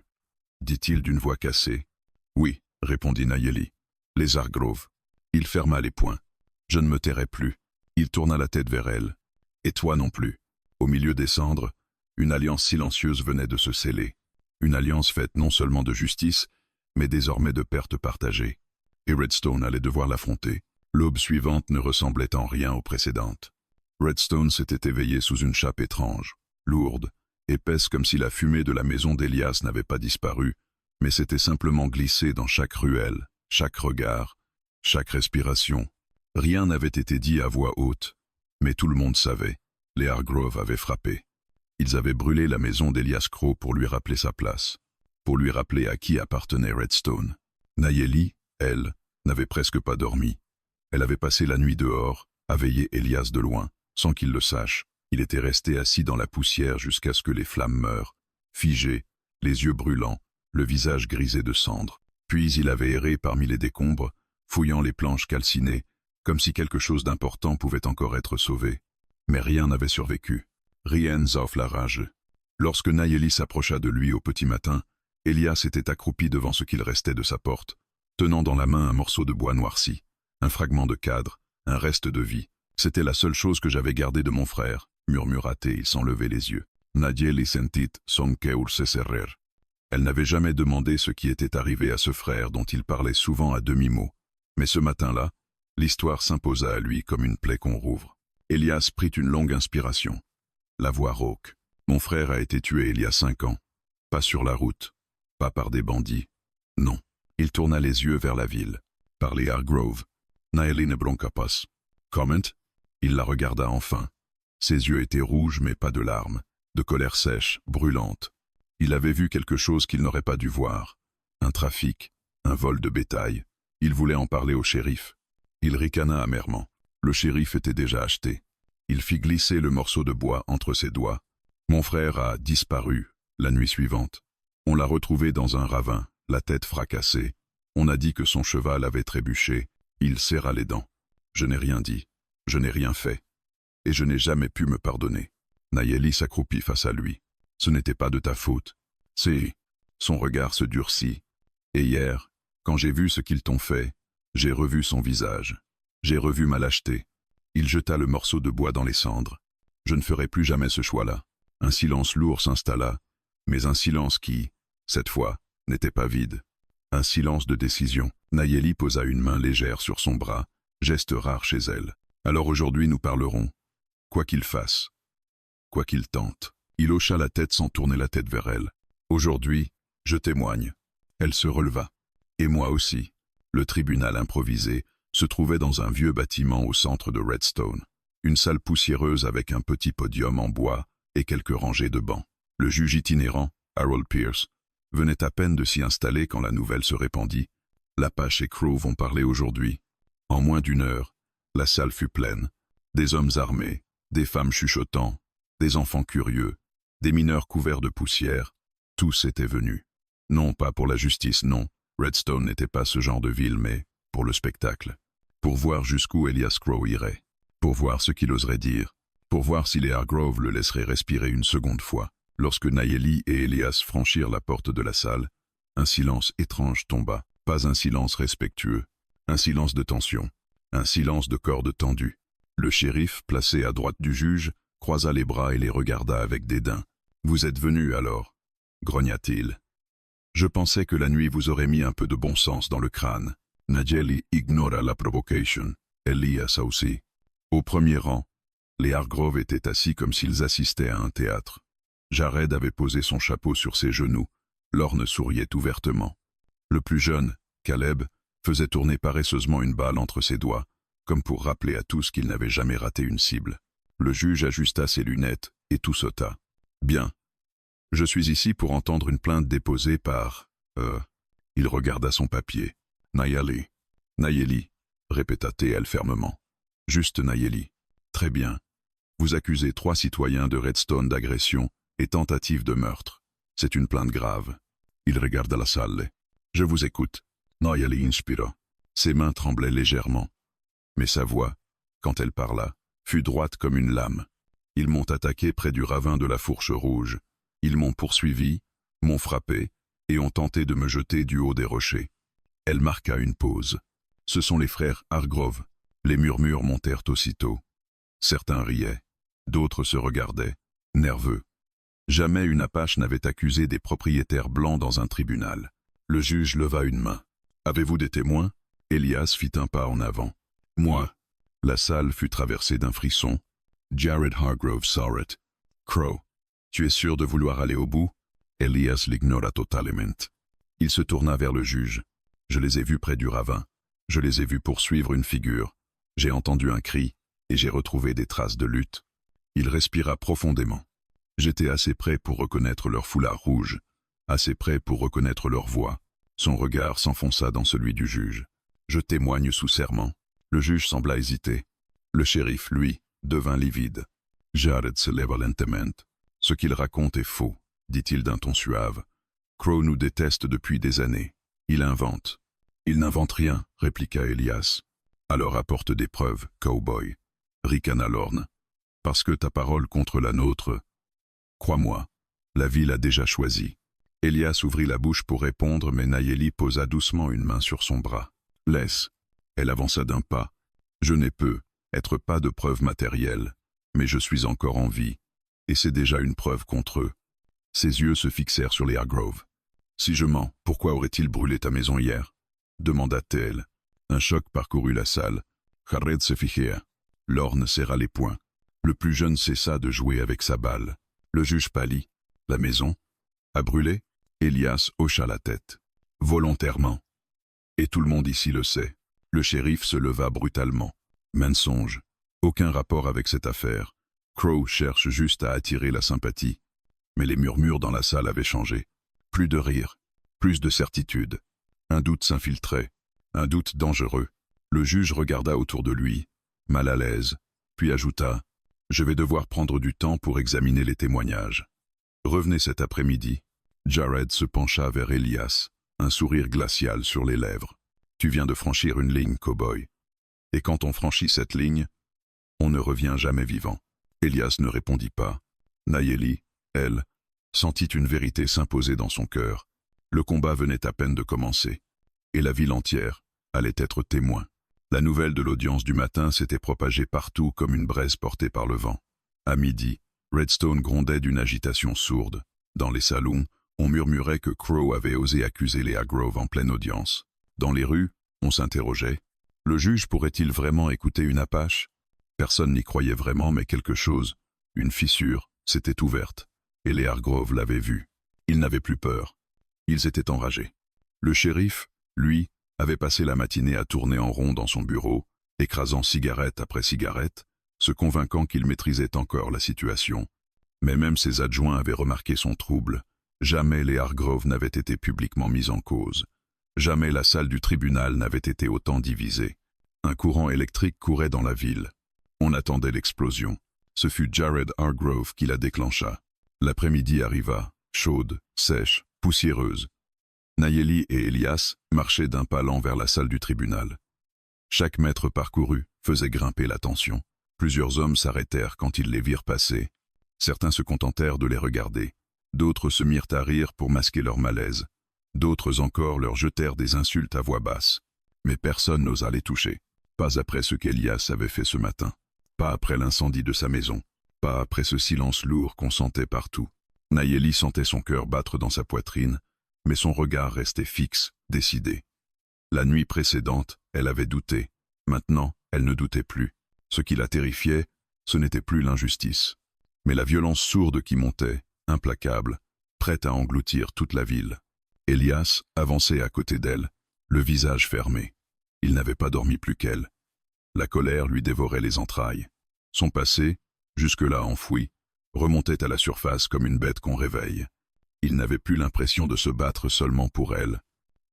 dit-il d'une voix cassée. « Oui, » répondit Nayeli. « Les Hargrove. » Il ferma les poings. « Je ne me tairai plus. » Il tourna la tête vers elle. « Et toi non plus. » Au milieu des cendres, Une alliance silencieuse venait de se sceller. Une alliance faite non seulement de justice, mais désormais de pertes partagées. Et Redstone allait devoir l'affronter. L'aube suivante ne ressemblait en rien aux précédentes. Redstone s'était éveillé sous une chape étrange, lourde, épaisse comme si la fumée de la maison d'Elias n'avait pas disparu, mais s'était simplement glissée dans chaque ruelle, chaque regard, chaque respiration. Rien n'avait été dit à voix haute, mais tout le monde savait. Les Hargrove avaient frappé. Ils avaient brûlé la maison d'Elias Crow pour lui rappeler sa place, pour lui rappeler à qui appartenait Redstone. Nayeli, elle, n'avait presque pas dormi. Elle avait passé la nuit dehors, à veiller Elias de loin, sans qu'il le sache. Il était resté assis dans la poussière jusqu'à ce que les flammes meurent, figé, les yeux brûlants, le visage grisé de cendre. Puis il avait erré parmi les décombres, fouillant les planches calcinées, comme si quelque chose d'important pouvait encore être sauvé. Mais rien n'avait survécu. Rien sauf la rage. Lorsque Nayeli s'approcha de lui au petit matin, Elias était accroupi devant ce qu'il restait de sa porte, tenant dans la main un morceau de bois noirci, un fragment de cadre, un reste de vie. C'était la seule chose que j'avais gardée de mon frère, murmura-t-il sans lever les yeux. Nayeli sentit son cœur se serrer. Elle n'avait jamais demandé ce qui était arrivé à ce frère dont il parlait souvent à demi-mot. Mais ce matin-là, l'histoire s'imposa à lui comme une plaie qu'on rouvre. Elias prit une longue inspiration. La voix rauque. Mon frère a été tué il y a 5 ans. Pas sur la route. Pas par des bandits. Non. Il tourna les yeux vers la ville. Par les Hargrove. Nayeli ne bronca pas. Comment? Il la regarda enfin. Ses yeux étaient rouges mais pas de larmes, de colère sèche, brûlante. Il avait vu quelque chose qu'il n'aurait pas dû voir. Un trafic, un vol de bétail. Il voulait en parler au shérif. Il ricana amèrement. Le shérif était déjà acheté. Il fit glisser le morceau de bois entre ses doigts. Mon frère a disparu la nuit suivante. On l'a retrouvé dans un ravin, la tête fracassée. On a dit que son cheval avait trébuché. Il serra les dents. Je n'ai rien dit. Je n'ai rien fait. Et je n'ai jamais pu me pardonner. Nayeli s'accroupit face à lui. Ce n'était pas de ta faute. C'est... Son regard se durcit. Et hier, quand j'ai vu ce qu'ils t'ont fait, j'ai revu son visage. J'ai revu ma lâcheté. Il jeta le morceau de bois dans les cendres. Je ne ferai plus jamais ce choix-là. Un silence lourd s'installa, mais un silence qui, cette fois, n'était pas vide. Un silence de décision. Nayeli posa une main légère sur son bras, geste rare chez elle. Alors aujourd'hui nous parlerons. Quoi qu'il fasse. Quoi qu'il tente. Il hocha la tête sans tourner la tête vers elle. Aujourd'hui, je témoigne. Elle se releva. Et moi aussi. Le tribunal improvisé se trouvait dans un vieux bâtiment au centre de Redstone. Une salle poussiéreuse avec un petit podium en bois et quelques rangées de bancs. Le juge itinérant, Harold Pierce, venait à peine de s'y installer quand la nouvelle se répandit. Lapache et Crow vont parler aujourd'hui. En moins d'1 heure, la salle fut pleine. Des hommes armés, des femmes chuchotant, des enfants curieux, des mineurs couverts de poussière. Tous étaient venus. Non pas pour la justice, non. Redstone n'était pas ce genre de ville, mais pour le spectacle. Pour voir jusqu'où Elias Crow irait. Pour voir ce qu'il oserait dire. Pour voir si les Hargrove le laisseraient respirer une seconde fois. Lorsque Nayeli et Elias franchirent la porte de la salle, un silence étrange tomba. Pas un silence respectueux. Un silence de tension. Un silence de cordes tendues. Le shérif, placé à droite du juge, croisa les bras et les regarda avec dédain. « Vous êtes venus alors » grogna-t-il. « Je pensais que la nuit vous aurait mis un peu de bon sens dans le crâne. » Nayeli ignora la provocation. Elias aussi. Au premier rang, les Hargrove étaient assis comme s'ils assistaient à un théâtre. Jared avait posé son chapeau sur ses genoux. Lorne souriait ouvertement. Le plus jeune, Caleb, faisait tourner paresseusement une balle entre ses doigts, comme pour rappeler à tous qu'il n'avait jamais raté une cible. Le juge ajusta ses lunettes et tout sauta. « Bien. Je suis ici pour entendre une plainte déposée par... Il regarda son papier. « Nayeli. »« Nayeli » répéta-t-elle fermement. « Juste Nayeli. »« Très bien. Vous accusez 3 citoyens de Redstone d'agression et tentative de meurtre. C'est une plainte grave. » Il regarda la salle. « Je vous écoute. » Nayeli inspira. Ses mains tremblaient légèrement. Mais sa voix, quand elle parla, fut droite comme une lame. Ils m'ont attaqué près du ravin de la Fourche Rouge. Ils m'ont poursuivi, m'ont frappé, et ont tenté de me jeter du haut des rochers. Elle marqua une pause. Ce sont les frères Hargrove. Les murmures montèrent aussitôt. Certains riaient, d'autres se regardaient, nerveux. Jamais une Apache n'avait accusé des propriétaires blancs dans un tribunal. Le juge leva une main. « Avez-vous des témoins ?» Elias fit un pas en avant. « Moi. » La salle fut traversée d'un frisson. Jared Hargrove saw it. « Crow, tu es sûr de vouloir aller au bout ?» Elias l'ignora totalement. Il se tourna vers le juge. « Je les ai vus près du ravin. Je les ai vus poursuivre une figure. J'ai entendu un cri, et j'ai retrouvé des traces de lutte. » Il respira profondément. J'étais assez près pour reconnaître leur foulard rouge, assez près pour reconnaître leur voix. Son regard s'enfonça dans celui du juge. Je témoigne sous serment. Le juge sembla hésiter. Le shérif, lui, devint livide. Jared se leva lentement. Ce qu'il raconte est faux, dit-il d'un ton suave. Crow nous déteste depuis des années. Il invente. Il n'invente rien, répliqua Elias. Alors apporte des preuves, cowboy. Ricana Lorne. Parce que ta parole contre la nôtre. Crois-moi, la ville a déjà choisi. Elias ouvrit la bouche pour répondre, mais Nayeli posa doucement une main sur son bras. Laisse. Elle avança d'un pas. Je n'ai être pas de preuves matérielles, mais je suis encore en vie, et c'est déjà une preuve contre eux. Ses yeux se fixèrent sur les Hargrove. Si je mens, pourquoi aurait-il brûlé ta maison hier? Demanda-t-elle. Un choc parcourut la salle. Jared se figea. Lorne serra les poings. Le plus jeune cessa de jouer avec sa balle. Le juge pâlit. La maison a brûlé? Elias hocha la tête. Volontairement. Et tout le monde ici le sait. Le shérif se leva brutalement. Mensonge. Aucun rapport avec cette affaire. Crow cherche juste à attirer la sympathie. Mais les murmures dans la salle avaient changé. Plus de rire. Plus de certitude. Un doute s'infiltrait. Un doute dangereux. Le juge regarda autour de lui, mal à l'aise, puis ajouta « Je vais devoir prendre du temps pour examiner les témoignages. » Revenez cet après-midi. Jared se pencha vers Elias, un sourire glacial sur les lèvres. « Tu viens de franchir une ligne, cow-boy. Et quand on franchit cette ligne, on ne revient jamais vivant. » Elias ne répondit pas. Nayeli, elle, sentit une vérité s'imposer dans son cœur. Le combat venait à peine de commencer. Et la ville entière allait être témoin. La nouvelle de l'audience du matin s'était propagée partout comme une braise portée par le vent. À midi, Redstone grondait d'une agitation sourde. Dans les salons, on murmurait que Crow avait osé accuser les Hargrove en pleine audience. Dans les rues, on s'interrogeait. Le juge pourrait-il vraiment écouter une Apache? Personne n'y croyait vraiment, mais quelque chose, une fissure, s'était ouverte. Et les Hargrove l'avaient vu. Ils n'avaient plus peur. Ils étaient enragés. Le shérif, lui, avait passé la matinée à tourner en rond dans son bureau, écrasant cigarette après cigarette, se convainquant qu'il maîtrisait encore la situation. Mais même ses adjoints avaient remarqué son trouble. Jamais les Hargrove n'avaient été publiquement mis en cause. Jamais la salle du tribunal n'avait été autant divisée. Un courant électrique courait dans la ville. On attendait l'explosion. Ce fut Jared Hargrove qui la déclencha. L'après-midi arriva, chaude, sèche, poussiéreuse. Nayeli et Elias marchaient d'un pas lent vers la salle du tribunal. Chaque mètre parcouru faisait grimper la tension. Plusieurs hommes s'arrêtèrent quand ils les virent passer. Certains se contentèrent de les regarder. D'autres se mirent à rire pour masquer leur malaise. D'autres encore leur jetèrent des insultes à voix basse. Mais personne n'osa les toucher. Pas après ce qu'Elias avait fait ce matin. Pas après l'incendie de sa maison. Pas après ce silence lourd qu'on sentait partout. Nayeli sentait son cœur battre dans sa poitrine, mais son regard restait fixe, décidé. La nuit précédente, elle avait douté. Maintenant, elle ne doutait plus. Ce qui la terrifiait, ce n'était plus l'injustice, mais la violence sourde qui montait, implacable, prête à engloutir toute la ville. Elias avançait à côté d'elle, le visage fermé. Il n'avait pas dormi plus qu'elle. La colère lui dévorait les entrailles. Son passé, jusque-là enfoui, remontait à la surface comme une bête qu'on réveille. Il n'avait plus l'impression de se battre seulement pour elle.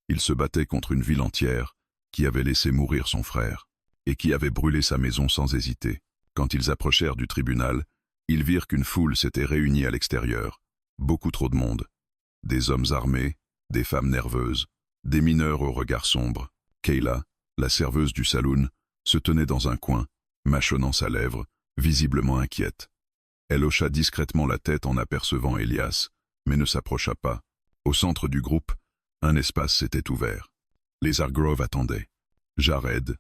Il se battait contre une ville entière qui avait laissé mourir son frère et qui avait brûlé sa maison sans hésiter. Quand ils approchèrent du tribunal, ils virent qu'une foule s'était réunie à l'extérieur. Beaucoup trop de monde. Des hommes armés, des femmes nerveuses, des mineurs au regard sombre. Kayla, la serveuse du saloon, se tenait dans un coin, mâchonnant sa lèvre, visiblement inquiète. Elle hocha discrètement la tête en apercevant Elias, mais ne s'approcha pas. Au centre du groupe, un espace s'était ouvert. Les Hargrove attendaient. Jared,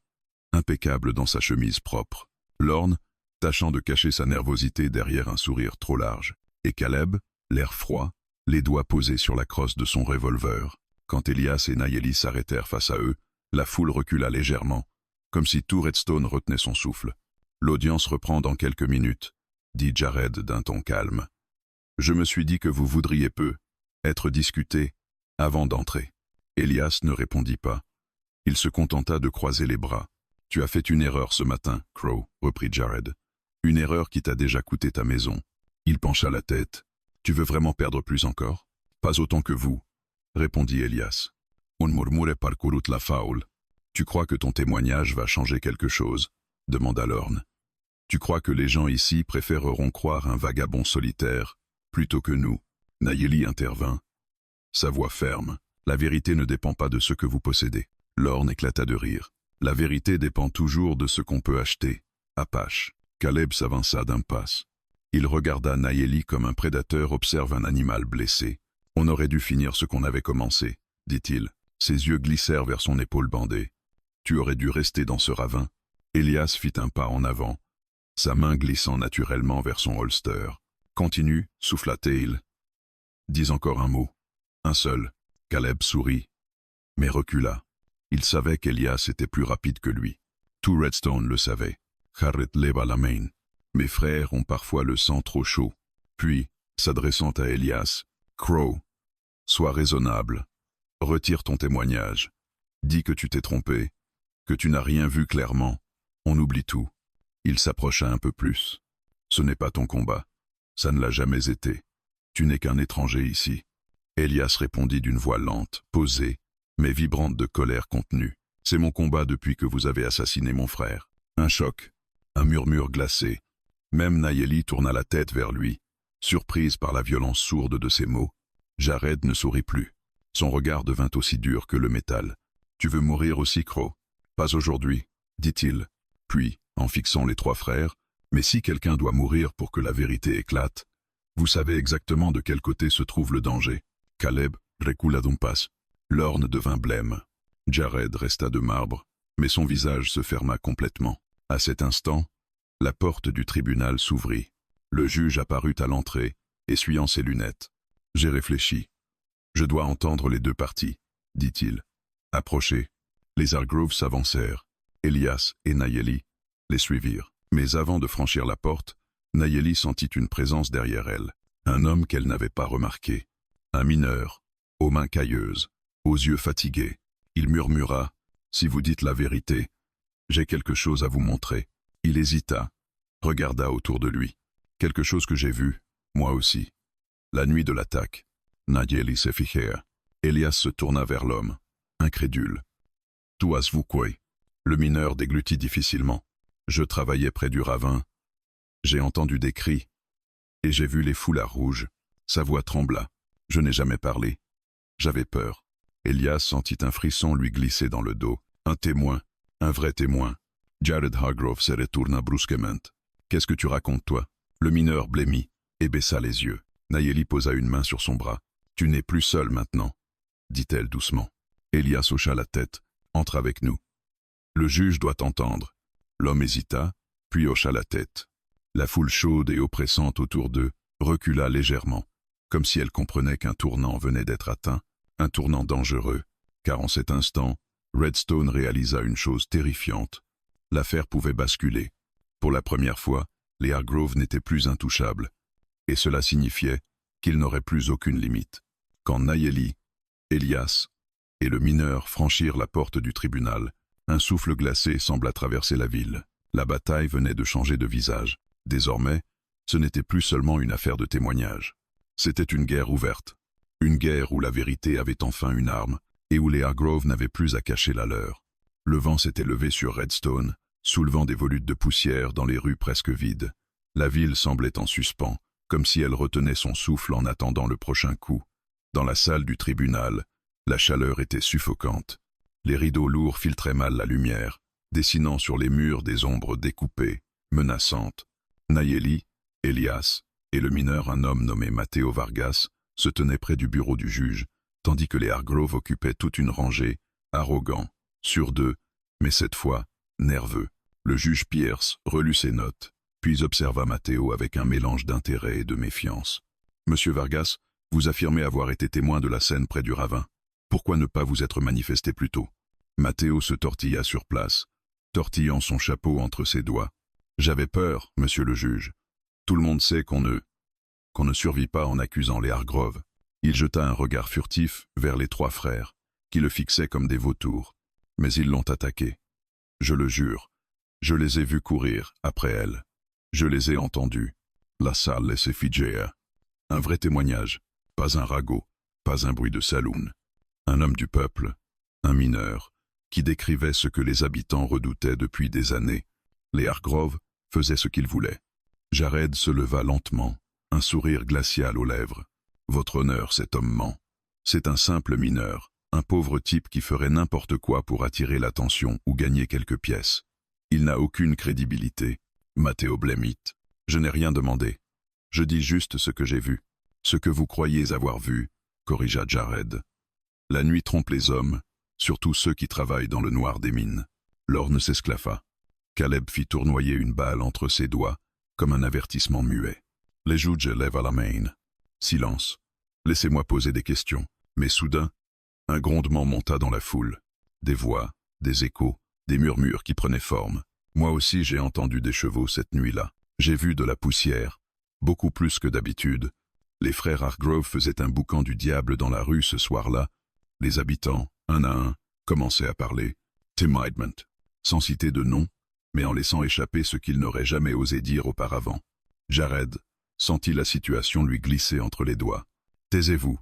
impeccable dans sa chemise propre. Lorne, tâchant de cacher sa nervosité derrière un sourire trop large. Et Caleb, l'air froid, les doigts posés sur la crosse de son revolver. Quand Elias et Nayeli s'arrêtèrent face à eux, la foule recula légèrement, comme si tout Redstone retenait son souffle. « L'audience reprend dans quelques minutes, » dit Jared d'un ton calme. « Je me suis dit que vous voudriez peu être discuté avant d'entrer. » Elias ne répondit pas. Il se contenta de croiser les bras. « Tu as fait une erreur ce matin, Crow, » reprit Jared. « Une erreur qui t'a déjà coûté ta maison. » Il pencha la tête. « Tu veux vraiment perdre plus encore ?»« Pas autant que vous, » répondit Elias. « On murmure parcourut la faule. »« Tu crois que ton témoignage va changer quelque chose ?» demanda Lorne. « Tu crois que les gens ici préféreront croire un vagabond solitaire plutôt que nous ?» Nayeli intervint. Sa voix ferme. « La vérité ne dépend pas de ce que vous possédez. » Lorne éclata de rire. « La vérité dépend toujours de ce qu'on peut acheter. » Apache. Caleb s'avança d'un pas. Il regarda Nayeli comme un prédateur observe un animal blessé. « On aurait dû finir ce qu'on avait commencé, » dit-il. Ses yeux glissèrent vers son épaule bandée. « Tu aurais dû rester dans ce ravin. » Elias fit un pas en avant, sa main glissant naturellement vers son holster. « Continue, » souffla Tail. « Dis encore un mot. Un seul. » Caleb sourit, mais recula. Il savait qu'Elias était plus rapide que lui. Tout Redstone le savait. Harret leva la main. « Mes frères ont parfois le sang trop chaud. » Puis, s'adressant à Elias, « Crow, sois raisonnable. Retire ton témoignage. Dis que tu t'es trompé, que tu n'as rien vu clairement. On oublie tout. » Il s'approcha un peu plus. « Ce n'est pas ton combat. Ça ne l'a jamais été. Tu n'es qu'un étranger ici. » Elias répondit d'une voix lente, posée, mais vibrante de colère contenue. « C'est mon combat depuis que vous avez assassiné mon frère. » Un choc, un murmure glacé. Même Nayeli tourna la tête vers lui, surprise par la violence sourde de ses mots. Jared ne sourit plus. Son regard devint aussi dur que le métal. « Tu veux mourir aussi, Crow ?»« Pas aujourd'hui, » dit-il. Puis, en fixant les trois frères, « Mais si quelqu'un doit mourir pour que la vérité éclate, vous savez exactement de quel côté se trouve le danger. » Caleb recula d'un pas. Lorne devint blême. Jared resta de marbre, mais son visage se ferma complètement. À cet instant, la porte du tribunal s'ouvrit. Le juge apparut à l'entrée, essuyant ses lunettes. « J'ai réfléchi. Je dois entendre les deux parties, » dit-il. Approchez. Les Hargroves s'avancèrent. Elias et Nayeli les suivirent. Mais avant de franchir la porte, Nayeli sentit une présence derrière elle. Un homme qu'elle n'avait pas remarqué. Un mineur, aux mains cailleuses, aux yeux fatigués. Il murmura, « Si vous dites la vérité, j'ai quelque chose à vous montrer. » Il hésita, regarda autour de lui. « Quelque chose que j'ai vu, moi aussi. » La nuit de l'attaque. Nayeli se fijea. Elias se tourna vers l'homme, incrédule. « Tuas vuquoi ?» Le mineur déglutit difficilement. « Je travaillais près du ravin. J'ai entendu des cris, et j'ai vu les foulards rouges. » Sa voix trembla. « Je n'ai jamais parlé. J'avais peur. » Elias sentit un frisson lui glisser dans le dos. Un témoin, un vrai témoin. Jared Hargrove se retourna brusquement. « Qu'est-ce que tu racontes, toi ?» Le mineur blêmit et baissa les yeux. Nayeli posa une main sur son bras. « Tu n'es plus seul maintenant, » dit-elle doucement. Elias hocha la tête. « Entre avec nous. » Le juge doit t'entendre. L'homme hésita, puis hocha la tête. La foule chaude et oppressante autour d'eux recula légèrement, comme si elle comprenait qu'un tournant venait d'être atteint, un tournant dangereux, car en cet instant, Redstone réalisa une chose terrifiante. L'affaire pouvait basculer. Pour la première fois, les Hargroves n'étaient plus intouchables, et cela signifiait qu'ils n'auraient plus aucune limite. Quand Nayeli, Elias et le mineur franchirent la porte du tribunal, un souffle glacé sembla traverser la ville. La bataille venait de changer de visage. Désormais, ce n'était plus seulement une affaire de témoignage. C'était une guerre ouverte. Une guerre où la vérité avait enfin une arme et où les Hargroves n'avaient plus à cacher la leur. Le vent s'était levé sur Redstone, soulevant des volutes de poussière dans les rues presque vides. La ville semblait en suspens, comme si elle retenait son souffle en attendant le prochain coup. Dans la salle du tribunal, la chaleur était suffocante. Les rideaux lourds filtraient mal la lumière, dessinant sur les murs des ombres découpées, menaçantes. Nayeli, Elias et le mineur, un homme nommé Matteo Vargas, se tenaient près du bureau du juge, tandis que les Hargroves occupaient toute une rangée, arrogants, sûrs d'eux, mais cette fois, nerveux. Le juge Pierce relut ses notes, puis observa Matteo avec un mélange d'intérêt et de méfiance. Monsieur Vargas, vous affirmez avoir été témoin de la scène près du ravin. Pourquoi ne pas vous être manifesté plus tôt? Matteo se tortilla sur place, tortillant son chapeau entre ses doigts. J'avais peur, monsieur le juge. Tout le monde sait qu'on ne survit pas en accusant les Hargrove. Il jeta un regard furtif vers les trois frères, qui le fixaient comme des vautours. Mais ils l'ont attaqué. Je le jure, je les ai vus courir après elle. Je les ai entendus. La salle laissait figer. Un vrai témoignage, pas un ragot, pas un bruit de saloon. Un homme du peuple, un mineur, qui décrivait ce que les habitants redoutaient depuis des années. Les Hargrove faisaient ce qu'ils voulaient. Jared se leva lentement, un sourire glacial aux lèvres. Votre honneur, cet homme ment. C'est un simple mineur, un pauvre type qui ferait n'importe quoi pour attirer l'attention ou gagner quelques pièces. Il n'a aucune crédibilité. Matteo blêmit. Je n'ai rien demandé. Je dis juste ce que j'ai vu. Ce que vous croyez avoir vu, corrigea Jared. La nuit trompe les hommes, surtout ceux qui travaillent dans le noir des mines. Lorne s'esclaffa. Caleb fit tournoyer une balle entre ses doigts, comme un avertissement muet. Les juges lèvent à la main. Silence. Laissez-moi poser des questions. Mais soudain, un grondement monta dans la foule. Des voix, des échos, des murmures qui prenaient forme. Moi aussi j'ai entendu des chevaux cette nuit-là. J'ai vu de la poussière, beaucoup plus que d'habitude. Les frères Hargrove faisaient un boucan du diable dans la rue ce soir-là. Les habitants, un à un, commençaient à parler. Tim Heidman, sans citer de nom, mais en laissant échapper ce qu'il n'aurait jamais osé dire auparavant. Jared sentit la situation lui glisser entre les doigts. « Taisez-vous,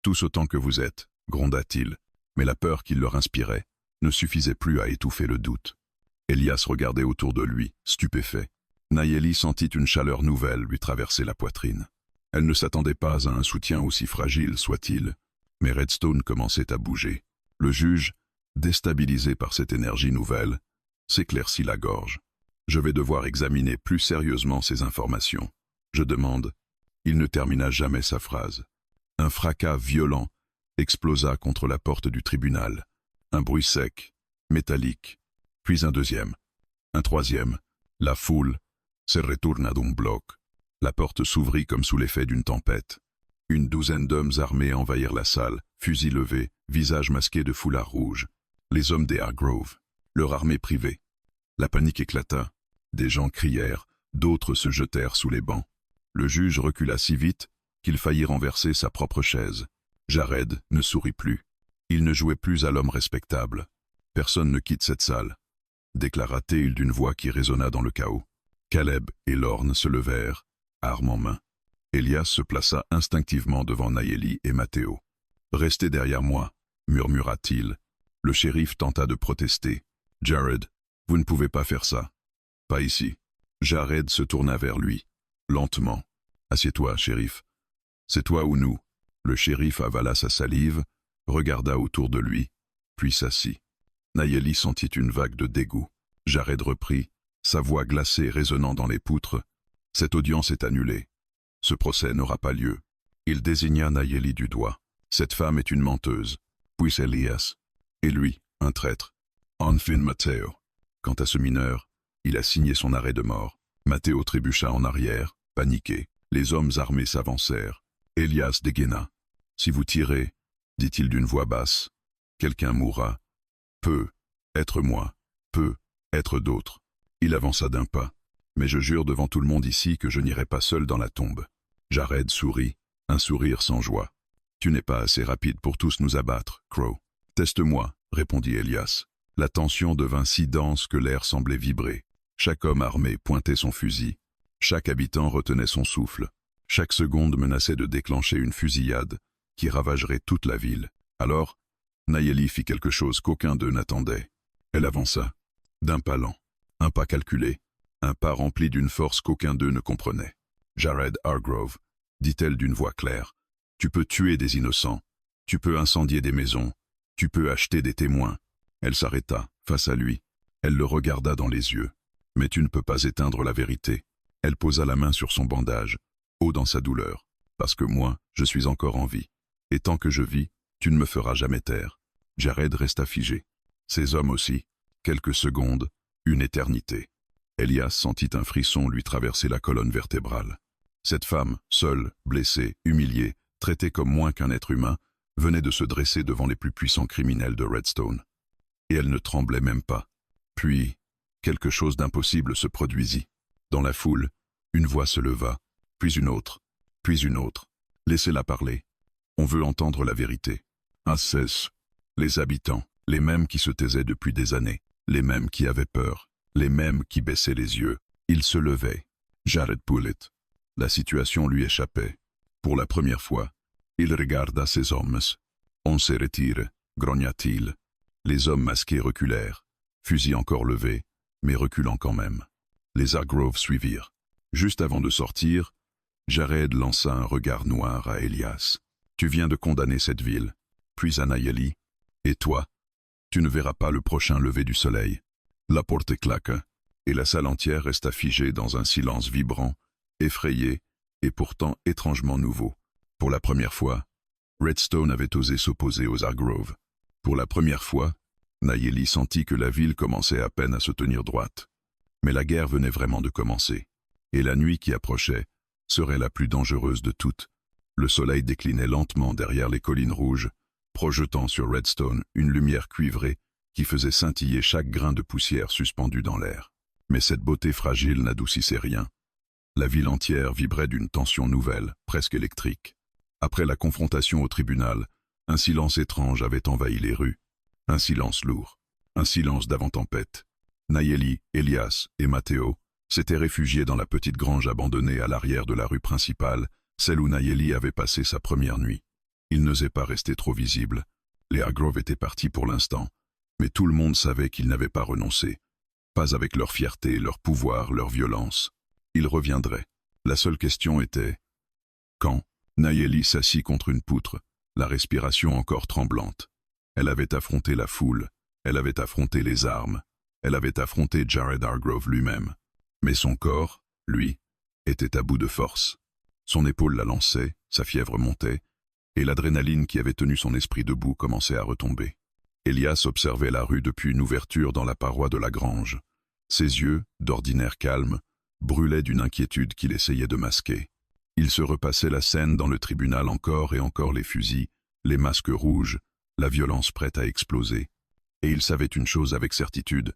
tous autant que vous êtes », gronda-t-il, mais la peur qu'il leur inspirait ne suffisait plus à étouffer le doute. Elias regardait autour de lui, stupéfait. Nayeli sentit une chaleur nouvelle lui traverser la poitrine. Elle ne s'attendait pas à un soutien aussi fragile soit-il, mais Redstone commençait à bouger. Le juge, déstabilisé par cette énergie nouvelle, s'éclaircit la gorge. Je vais devoir examiner plus sérieusement ces informations. Je demande. Il ne termina jamais sa phrase. Un fracas violent explosa contre la porte du tribunal. Un bruit sec, métallique, puis un deuxième, un troisième. La foule se retourna d'un bloc. La porte s'ouvrit comme sous l'effet d'une tempête. Une douzaine d'hommes armés envahirent la salle, fusils levés, visages masqués de foulards rouges. Les hommes des Hargrove, leur armée privée. La panique éclata. Des gens crièrent, d'autres se jetèrent sous les bancs. Le juge recula si vite qu'il faillit renverser sa propre chaise. Jared ne sourit plus. Il ne jouait plus à l'homme respectable. Personne ne quitte cette salle, déclara-t-il d'une voix qui résonna dans le chaos. Caleb et Lorne se levèrent, armes en main. Elias se plaça instinctivement devant Nayeli et Matteo. « Restez derrière moi », murmura-t-il. Le shérif tenta de protester. « Jared, vous ne pouvez pas faire ça. Pas ici. » Jared se tourna vers lui, lentement. « Assieds-toi, shérif. C'est toi ou nous ?» Le shérif avala sa salive, regarda autour de lui, puis s'assit. Nayeli sentit une vague de dégoût. Jared reprit, sa voix glacée résonnant dans les poutres. « Cette audience est annulée. Ce procès n'aura pas lieu. » Il désigna Nayeli du doigt. « Cette femme est une menteuse. » Puis Elias. « Et lui, un traître. » Enfin Matteo. Quant à ce mineur, il a signé son arrêt de mort. Matteo trébucha en arrière, paniqué. Les hommes armés s'avancèrent. Elias dégaina. « Si vous tirez, dit-il d'une voix basse, quelqu'un mourra. Peut être moi, peut être d'autres. » Il avança d'un pas. « Mais je jure devant tout le monde ici que je n'irai pas seul dans la tombe. » Jared sourit, un sourire sans joie. « Tu n'es pas assez rapide pour tous nous abattre, Crow. »« Teste-moi, » répondit Elias. La tension devint si dense que l'air semblait vibrer. Chaque homme armé pointait son fusil. Chaque habitant retenait son souffle. Chaque seconde menaçait de déclencher une fusillade qui ravagerait toute la ville. Alors, Nayeli fit quelque chose qu'aucun d'eux n'attendait. Elle avança, d'un pas lent, un pas calculé, un pas rempli d'une force qu'aucun d'eux ne comprenait. « Jared Hargrove, dit-elle d'une voix claire, tu peux tuer des innocents, tu peux incendier des maisons, tu peux acheter des témoins. » Elle s'arrêta, face à lui. Elle le regarda dans les yeux. « Mais tu ne peux pas éteindre la vérité. » Elle posa la main sur son bandage, haut dans sa douleur. « Parce que moi, je suis encore en vie. Et tant que je vis, tu ne me feras jamais taire. » Jared resta figé. Ces hommes aussi. Quelques secondes, une éternité. Elias sentit un frisson lui traverser la colonne vertébrale. Cette femme, seule, blessée, humiliée, traitée comme moins qu'un être humain, venait de se dresser devant les plus puissants criminels de Redstone. Et elle ne tremblait même pas. Puis, quelque chose d'impossible se produisit. Dans la foule, une voix se leva, puis une autre, puis une autre. Laissez-la parler. On veut entendre la vérité. Ah cesse. Les habitants, les mêmes qui se taisaient depuis des années, les mêmes qui avaient peur, les mêmes qui baissaient les yeux, ils se levaient. Jared Poulet. La situation lui échappait. Pour la première fois, il regarda ces hommes. On se retire, grogna-t-il. Les hommes masqués reculèrent, fusil encore levé, mais reculant quand même. Les Hargrove suivirent. Juste avant de sortir, Jared lança un regard noir à Elias. Tu viens de condamner cette ville, puis à Nayeli. Et toi, tu ne verras pas le prochain lever du soleil. La porte claqua, et la salle entière resta figée dans un silence vibrant, effrayé, et pourtant étrangement nouveau. Pour la première fois, Redstone avait osé s'opposer aux Hargrove. Pour la première fois, Nayeli sentit que la ville commençait à peine à se tenir droite. Mais la guerre venait vraiment de commencer. Et la nuit qui approchait serait la plus dangereuse de toutes. Le soleil déclinait lentement derrière les collines rouges, projetant sur Redstone une lumière cuivrée qui faisait scintiller chaque grain de poussière suspendu dans l'air. Mais cette beauté fragile n'adoucissait rien. La ville entière vibrait d'une tension nouvelle, presque électrique. Après la confrontation au tribunal, un silence étrange avait envahi les rues. Un silence lourd, un silence d'avant-tempête. Nayeli, Elias et Matteo s'étaient réfugiés dans la petite grange abandonnée à l'arrière de la rue principale, celle où Nayeli avait passé sa première nuit. Ils n'osaient pas rester trop visibles. Les Hargrove étaient partis pour l'instant, mais tout le monde savait qu'ils n'avaient pas renoncé. Pas avec leur fierté, leur pouvoir, leur violence. Ils reviendraient. La seule question était... Quand Nayeli s'assit contre une poutre, la respiration encore tremblante. Elle avait affronté la foule, elle avait affronté les armes, elle avait affronté Jared Hargrove lui-même. Mais son corps, lui, était à bout de force. Son épaule la lançait, sa fièvre montait, et l'adrénaline qui avait tenu son esprit debout commençait à retomber. Elias observait la rue depuis une ouverture dans la paroi de la grange. Ses yeux, d'ordinaire calmes, brûlaient d'une inquiétude qu'il essayait de masquer. Il se repassait la scène dans le tribunal encore et encore les fusils, les masques rouges, la violence prête à exploser. Et il savait une chose avec certitude,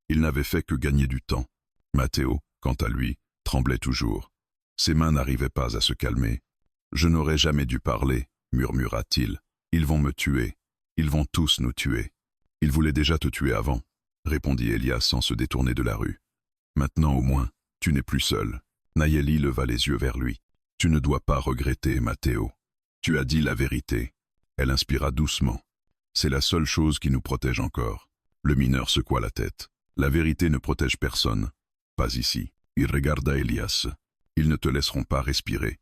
il n'avait fait que gagner du temps. Matteo, quant à lui, tremblait toujours. Ses mains n'arrivaient pas à se calmer. « Je n'aurais jamais dû parler », murmura-t-il. « Ils vont me tuer. Ils vont tous nous tuer. » « Ils voulaient déjà te tuer avant, » répondit Elias sans se détourner de la rue. « Maintenant au moins, tu n'es plus seul. » Nayeli leva les yeux vers lui. « Tu ne dois pas regretter, Matteo. Tu as dit la vérité. » Elle inspira doucement. « C'est la seule chose qui nous protège encore. » Le mineur secoua la tête. « La vérité ne protège personne. Pas ici. » Il regarda Elias. « Ils ne te laisseront pas respirer.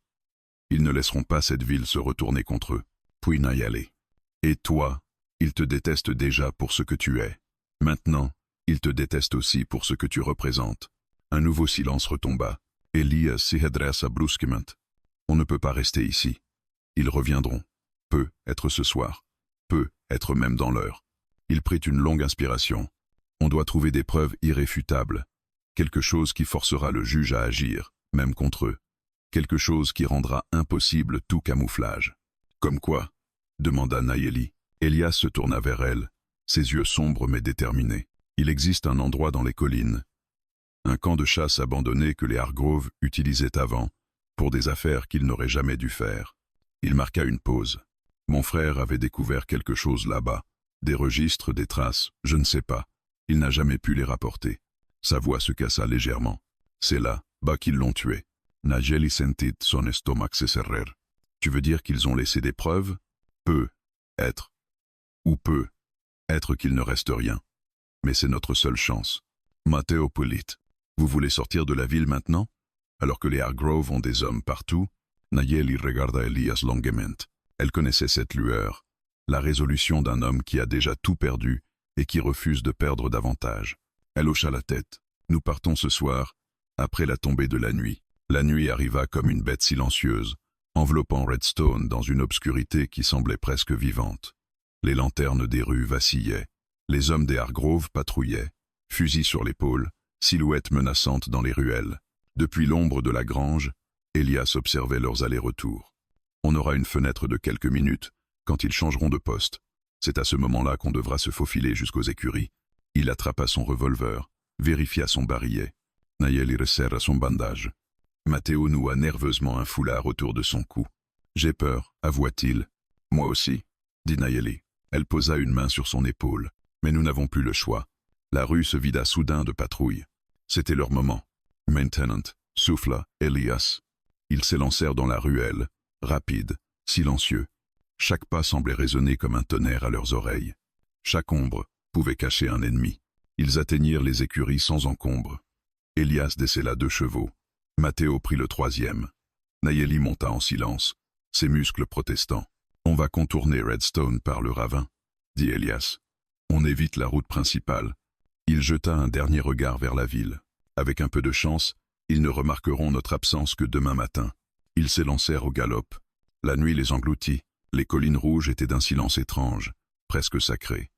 Ils ne laisseront pas cette ville se retourner contre eux. » Puis Nayeli. « Et toi, ils te détestent déjà pour ce que tu es. Maintenant, ils te détestent aussi pour ce que tu représentes. » Un nouveau silence retomba. Elias s'y redressa brusquement. « On ne peut pas rester ici. Ils reviendront. Peut être ce soir. Peut être même dans l'heure. » Il prit une longue inspiration. « On doit trouver des preuves irréfutables. Quelque chose qui forcera le juge à agir, même contre eux. Quelque chose qui rendra impossible tout camouflage. »« Comme quoi ?» demanda Nayeli. Elias se tourna vers elle, ses yeux sombres mais déterminés. « Il existe un endroit dans les collines. Un camp de chasse abandonné que les Hargrove utilisaient avant, pour des affaires qu'ils n'auraient jamais dû faire. » Il marqua une pause. « Mon frère avait découvert quelque chose là-bas. Des registres, des traces, je ne sais pas. Il n'a jamais pu les rapporter. » Sa voix se cassa légèrement. « C'est là-bas qu'ils l'ont tué. » Nayeli sentit son estomac se serrer. « Tu veux dire qu'ils ont laissé des preuves ? Peut être. Ou peut être qu'il ne reste rien. Mais c'est notre seule chance. Matteo Poulet, vous voulez sortir de la ville maintenant ? Alors que les Hargrove ont des hommes partout ?» Nayeli regarda Elias longuement. Elle connaissait cette lueur, la résolution d'un homme qui a déjà tout perdu et qui refuse de perdre davantage. Elle hocha la tête. « Nous partons ce soir, après la tombée de la nuit. » La nuit arriva comme une bête silencieuse, enveloppant Redstone dans une obscurité qui semblait presque vivante. Les lanternes des rues vacillaient. Les hommes des Hargrove patrouillaient, fusils sur l'épaule, silhouettes menaçantes dans les ruelles. Depuis l'ombre de la grange, Elias observait leurs allers-retours. On aura une fenêtre de quelques minutes, quand ils changeront de poste. C'est à ce moment-là qu'on devra se faufiler jusqu'aux écuries. Il attrapa son revolver, vérifia son barillet. Nayeli resserra son bandage. Matteo noua nerveusement un foulard autour de son cou. « J'ai peur, avoua-t-il. »« Moi aussi, » dit Nayeli. Elle posa une main sur son épaule. Mais nous n'avons plus le choix. La rue se vida soudain de patrouilles. C'était leur moment. Maintenant, souffla Elias. Ils s'élancèrent dans la ruelle, rapides, silencieux. Chaque pas semblait résonner comme un tonnerre à leurs oreilles. Chaque ombre pouvait cacher un ennemi. Ils atteignirent les écuries sans encombre. Elias décela 2 chevaux. Matteo prit le 3e. Nayeli monta en silence, ses muscles protestants. « On va contourner Redstone par le ravin, » dit Elias. « On évite la route principale. » Il jeta un dernier regard vers la ville. Avec un peu de chance, ils ne remarqueront notre absence que demain matin. Ils s'élancèrent au galop. La nuit les engloutit. Les collines rouges étaient d'un silence étrange, presque sacré.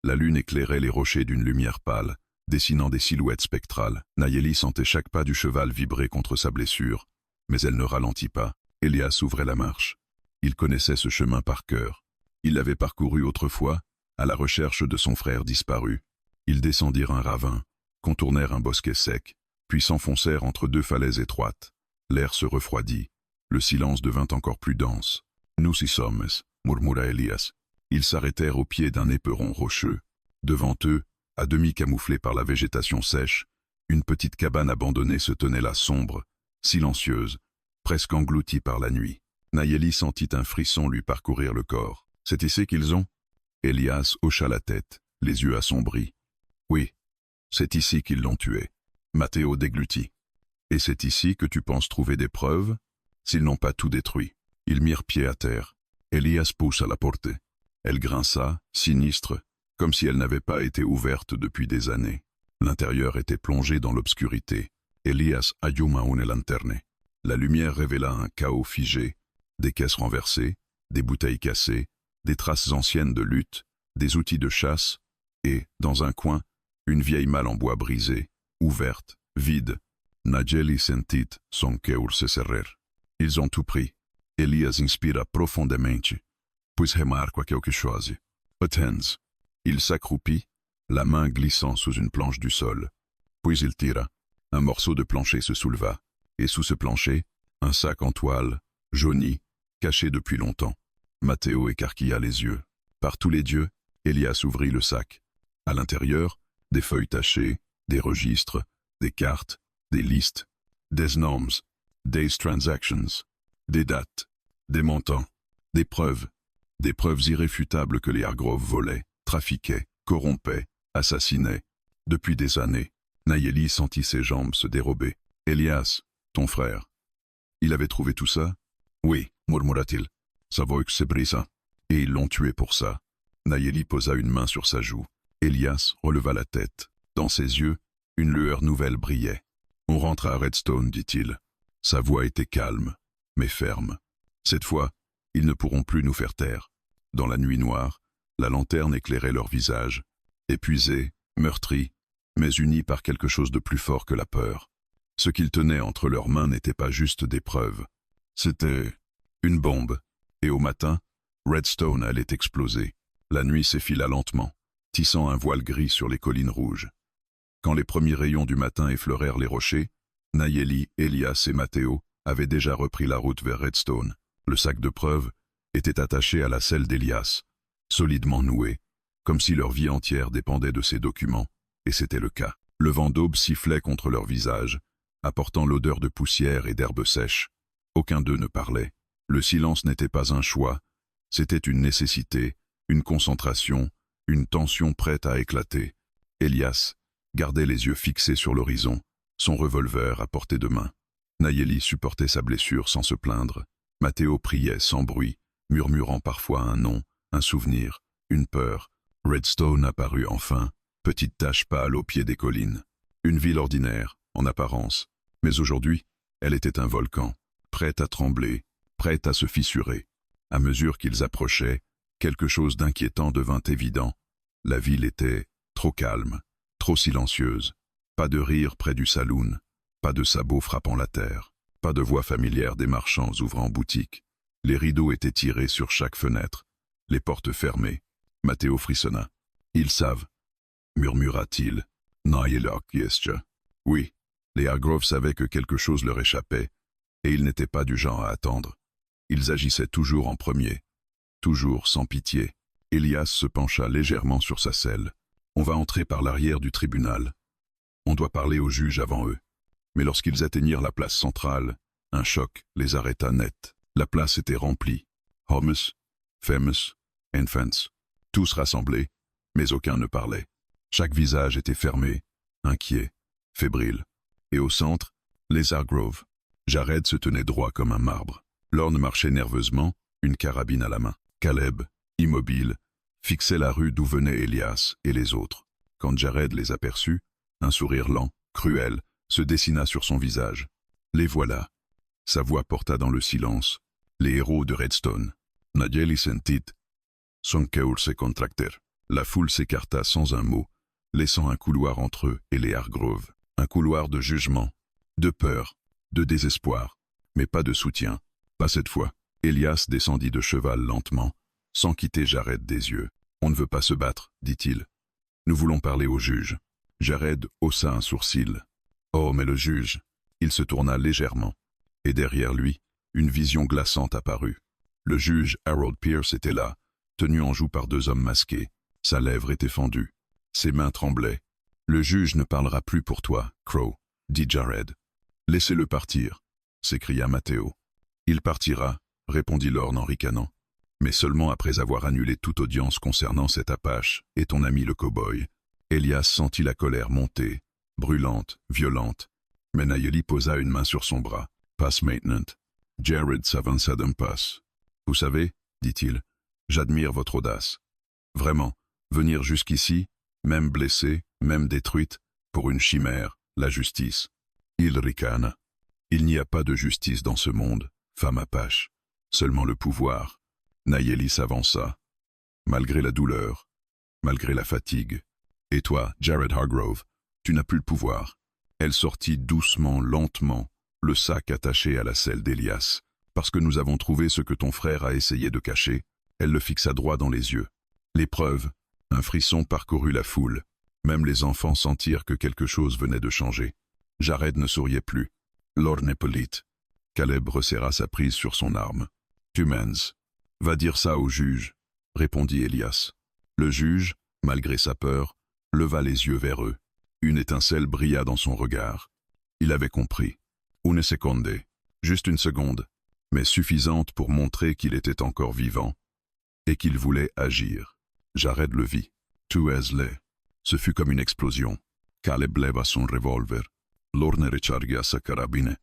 La lune éclairait les rochers d'une lumière pâle, dessinant des silhouettes spectrales. Nayeli sentait chaque pas du cheval vibrer contre sa blessure, mais elle ne ralentit pas. Elias ouvrait la marche. Il connaissait ce chemin par cœur. Il l'avait parcouru autrefois, à la recherche de son frère disparu. Ils descendirent un ravin, contournèrent un bosquet sec, puis s'enfoncèrent entre 2 falaises étroites. L'air se refroidit. Le silence devint encore plus dense. « Nous y sommes » murmura Elias. Ils s'arrêtèrent au pied d'un éperon rocheux. Devant eux, à demi camouflée par la végétation sèche, une petite cabane abandonnée se tenait là sombre, silencieuse, presque engloutie par la nuit. Nayeli sentit un frisson lui parcourir le corps. « C'est ici qu'ils ont ?» Elias hocha la tête, les yeux assombris. « Oui, c'est ici qu'ils l'ont tué. » Matteo déglutit. « Et c'est ici que tu penses trouver des preuves, s'ils n'ont pas tout détruit. » Ils mirent pied à terre. Elias poussa la porte. Elle grinça, sinistre, comme si elle n'avait pas été ouverte depuis des années. L'intérieur était plongé dans l'obscurité. Elias alluma une lanterne. La lumière révéla un chaos figé, des caisses renversées, des bouteilles cassées, des traces anciennes de lutte, des outils de chasse, et, dans un coin, une vieille malle en bois brisée, ouverte, vide. Nayeli sentit son cœur se serrer. Ils ont tout pris. Elias inspira profondément, puis remarqua quelque chose. Attends. Il s'accroupit, la main glissant sous une planche du sol. Puis il tira. Un morceau de plancher se souleva, et sous ce plancher, un sac en toile, jauni, caché depuis longtemps. Matteo écarquilla les yeux. Par tous les dieux, Elias ouvrit le sac. À l'intérieur, des feuilles tachées, des registres, des cartes, des listes, des noms, des transactions, des dates, des montants, des preuves irréfutables que les Hargrove volaient, trafiquaient, corrompaient, assassinaient. Depuis des années, Nayeli sentit ses jambes se dérober. « Elias, ton frère. Il avait trouvé tout ça ?»« Oui, murmura-t-il. Ça vaut que c'est brisa. Et ils l'ont tué pour ça. » Nayeli posa une main sur sa joue. Elias releva la tête. Dans ses yeux, une lueur nouvelle brillait. « On rentre à Redstone, dit-il. » Sa voix était calme, mais ferme. Cette fois, ils ne pourront plus nous faire taire. Dans la nuit noire, la lanterne éclairait leurs visages, épuisés, meurtris, mais unis par quelque chose de plus fort que la peur. Ce qu'ils tenaient entre leurs mains n'était pas juste des preuves. C'était une bombe. Et au matin, Redstone allait exploser. La nuit s'effila lentement, tissant un voile gris sur les collines rouges. Quand les premiers rayons du matin effleurèrent les rochers, Nayeli, Elias et Matteo avaient déjà repris la route vers Redstone. Le sac de preuves était attaché à la selle d'Elias, solidement noué, comme si leur vie entière dépendait de ces documents, et c'était le cas. Le vent d'aube sifflait contre leurs visages, apportant l'odeur de poussière et d'herbe sèche. Aucun d'eux ne parlait. Le silence n'était pas un choix, c'était une nécessité, une concentration, une tension prête à éclater. Elias gardait les yeux fixés sur l'horizon, son revolver à portée de main. Nayeli supportait sa blessure sans se plaindre. Matteo priait sans bruit, murmurant parfois un nom, un souvenir, une peur. Redstone apparut enfin, petite tache pâle au pied des collines. Une ville ordinaire, en apparence, mais aujourd'hui, elle était un volcan, prête à trembler, prête à se fissurer. À mesure qu'ils approchaient, quelque chose d'inquiétant devint évident. La ville était trop calme, trop silencieuse. Pas de rire près du saloon, pas de sabots frappant la terre. Pas de voix familière des marchands ouvrant boutique. Les rideaux étaient tirés sur chaque fenêtre, les portes fermées. Matteo frissonna. « Ils savent, murmura-t-il. Oui, les Hargrove savaient que quelque chose leur échappait, et ils n'étaient pas du genre à attendre. Ils agissaient toujours en premier, toujours sans pitié. Elias se pencha légèrement sur sa selle. On va entrer par l'arrière du tribunal. On doit parler au juge avant eux. Mais lorsqu'ils atteignirent la place centrale, un choc les arrêta net. La place était remplie. Hommes, femmes, enfants, tous rassemblés, mais aucun ne parlait. Chaque visage était fermé, inquiet, fébrile. Et au centre, les Hargrove. Jared se tenait droit comme un marbre. Lorne marchait nerveusement, une carabine à la main. Caleb, immobile, fixait la rue d'où venaient Elias et les autres. Quand Jared les aperçut, un sourire lent, cruel, se dessina sur son visage. Les voilà. Sa voix porta dans le silence. Les héros de Redstone. Nayeli sentit. Son cœur se contracter. La foule s'écarta sans un mot, laissant un couloir entre eux et les Hargrove. Un couloir de jugement, de peur, de désespoir, mais pas de soutien. Pas cette fois. Elias descendit de cheval lentement, sans quitter Jared des yeux. « On ne veut pas se battre, dit-il. Nous voulons parler au juge. » Jared haussa un sourcil. « Oh, mais le juge !» Il se tourna légèrement, et derrière lui, une vision glaçante apparut. Le juge Harold Pierce était là, tenu en joue par deux hommes masqués. Sa lèvre était fendue. Ses mains tremblaient. « Le juge ne parlera plus pour toi, Crow, » dit Jared. « Laissez-le partir, » s'écria Matteo. « Il partira, » répondit Lorne en ricanant. « Mais seulement après avoir annulé toute audience concernant cet Apache et ton ami le cow-boy. » Elias sentit la colère monter, brûlante, violente. Mais Nayeli posa une main sur son bras. « Passe maintenant. » Jared s'avança d'un pas. « Vous savez, » dit-il, « j'admire votre audace. Vraiment, venir jusqu'ici, même blessée, même détruite, pour une chimère, la justice. » Il ricana. « Il n'y a pas de justice dans ce monde, femme Apache. Seulement le pouvoir. » Nayeli s'avança. Malgré la douleur, malgré la fatigue. « Et toi, Jared Hargrove, tu n'as plus le pouvoir. » Elle sortit doucement, lentement, le sac attaché à la selle d'Elias. « Parce que nous avons trouvé ce que ton frère a essayé de cacher. » Elle le fixa droit dans les yeux. L'épreuve, un frisson parcourut la foule. Même les enfants sentirent que quelque chose venait de changer. Jared ne souriait plus. Lorne Hippolyte. Caleb resserra sa prise sur son arme. « Tu mens. Va dire ça au juge, » répondit Elias. Le juge, malgré sa peur, leva les yeux vers eux. Une étincelle brilla dans son regard. Il avait compris. Une seconde, juste une seconde, mais suffisante pour montrer qu'il était encore vivant et qu'il voulait agir. Jared le vit. « Tu es laid. » Ce fut comme une explosion. Caleb leva son revolver. Lorne rechargea sa carabine.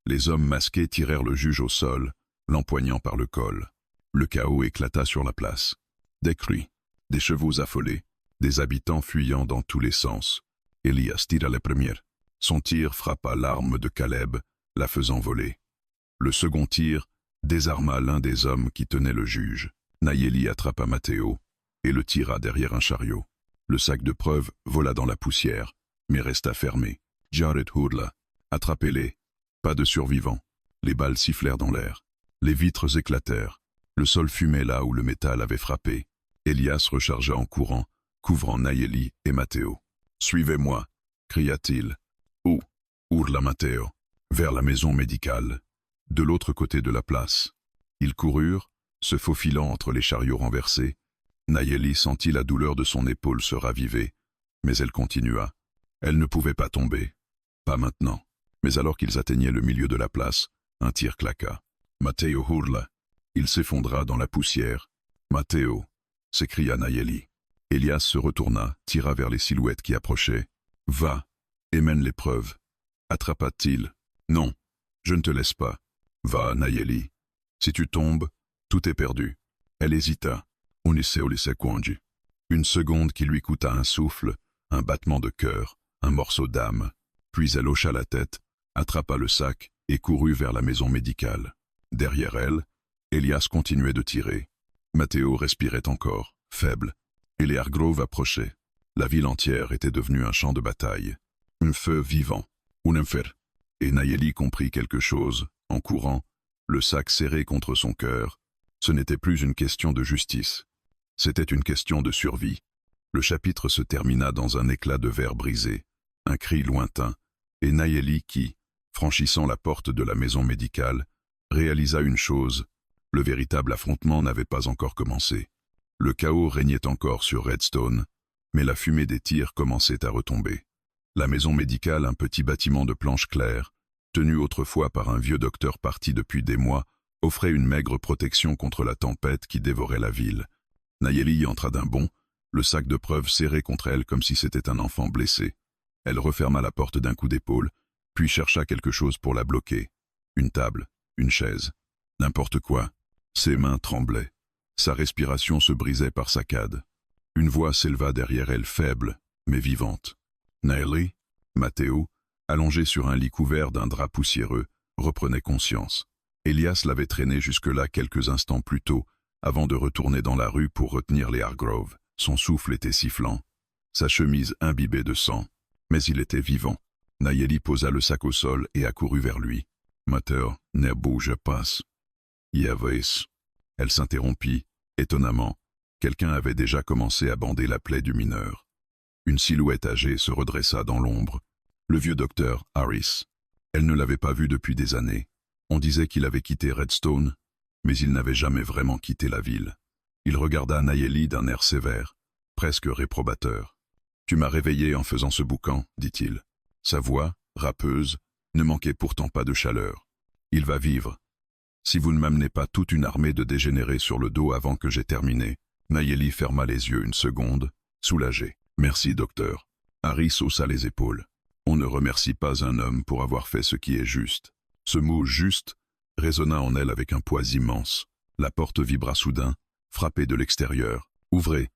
Les hommes masqués tirèrent le juge au sol, l'empoignant par le col. Le chaos éclata sur la place. Des cris, des chevaux affolés, des habitants fuyant dans tous les sens. Elias tira la première. Son tir frappa l'arme de Caleb, la faisant voler. Le second tir désarma l'un des hommes qui tenait le juge. Nayeli attrapa Matteo et le tira derrière un chariot. Le sac de preuves vola dans la poussière, mais resta fermé. Jared hurla. « Attrapez-les !» Pas de survivants. Les balles sifflèrent dans l'air. Les vitres éclatèrent. Le sol fumait là où le métal avait frappé. Elias rechargea en courant, couvrant Nayeli et Matteo. « Suivez-moi !» cria-t-il. « Où ?» hurla Matteo. « Vers la maison médicale. » De l'autre côté de la place. Ils coururent, se faufilant entre les chariots renversés. Nayeli sentit la douleur de son épaule se raviver, mais elle continua. Elle ne pouvait pas tomber. Pas maintenant. Mais alors qu'ils atteignaient le milieu de la place, un tir claqua. Matteo hurla. Il s'effondra dans la poussière. « Matteo !» s'écria Nayeli. Elias se retourna, tira vers les silhouettes qui approchaient. « Va, et mène l'épreuve. » Attrapa-t-il. « Non, je ne te laisse pas. Va, Nayeli. Si tu tombes, tout est perdu. » Elle hésita. « Une seconde qui lui coûta un souffle, un battement de cœur, un morceau d'âme. Puis elle hocha la tête, attrapa le sac et courut vers la maison médicale. Derrière elle, Elias continuait de tirer. Matteo respirait encore, faible, et les Hargrove approchaient. La ville entière était devenue un champ de bataille. Un feu vivant. Un enfer. Et Nayeli comprit quelque chose, en courant, le sac serré contre son cœur. Ce n'était plus une question de justice. C'était une question de survie. Le chapitre se termina dans un éclat de verre brisé, un cri lointain, et Nayeli qui, franchissant la porte de la maison médicale, réalisa une chose, le véritable affrontement n'avait pas encore commencé. Le chaos régnait encore sur Redstone, mais la fumée des tirs commençait à retomber. La maison médicale, un petit bâtiment de planches claires, tenu autrefois par un vieux docteur parti depuis des mois, offrait une maigre protection contre la tempête qui dévorait la ville. Nayeli y entra d'un bond, le sac de preuves serré contre elle comme si c'était un enfant blessé. Elle referma la porte d'un coup d'épaule, puis chercha quelque chose pour la bloquer. Une table, une chaise, n'importe quoi. Ses mains tremblaient. Sa respiration se brisait par saccades. Une voix s'éleva derrière elle, faible, mais vivante. Nayeli, Matteo, allongé sur un lit couvert d'un drap poussiéreux, reprenait conscience. Elias l'avait traîné jusque-là quelques instants plus tôt, avant de retourner dans la rue pour retenir les Hargrove. Son souffle était sifflant, sa chemise imbibée de sang. Mais il était vivant. Nayeli posa le sac au sol et accourut vers lui. « Matteo, ne bouge pas. » Yavis. Elle s'interrompit, étonnamment. Quelqu'un avait déjà commencé à bander la plaie du mineur. Une silhouette âgée se redressa dans l'ombre. Le vieux docteur, Harris. Elle ne l'avait pas vu depuis des années. On disait qu'il avait quitté Redstone, mais il n'avait jamais vraiment quitté la ville. Il regarda Nayeli d'un air sévère, presque réprobateur. « Tu m'as réveillé en faisant ce boucan, dit-il. » Sa voix, râpeuse, ne manquait pourtant pas de chaleur. « Il va vivre. Si vous ne m'amenez pas toute une armée de dégénérés sur le dos avant que j'aie terminé. » Nayeli ferma les yeux une seconde, soulagée. « Merci, docteur. » Harris haussa les épaules. « On ne remercie pas un homme pour avoir fait ce qui est juste. » Ce mot « juste » résonna en elle avec un poids immense. La porte vibra soudain, frappée de l'extérieur. « Ouvrez !»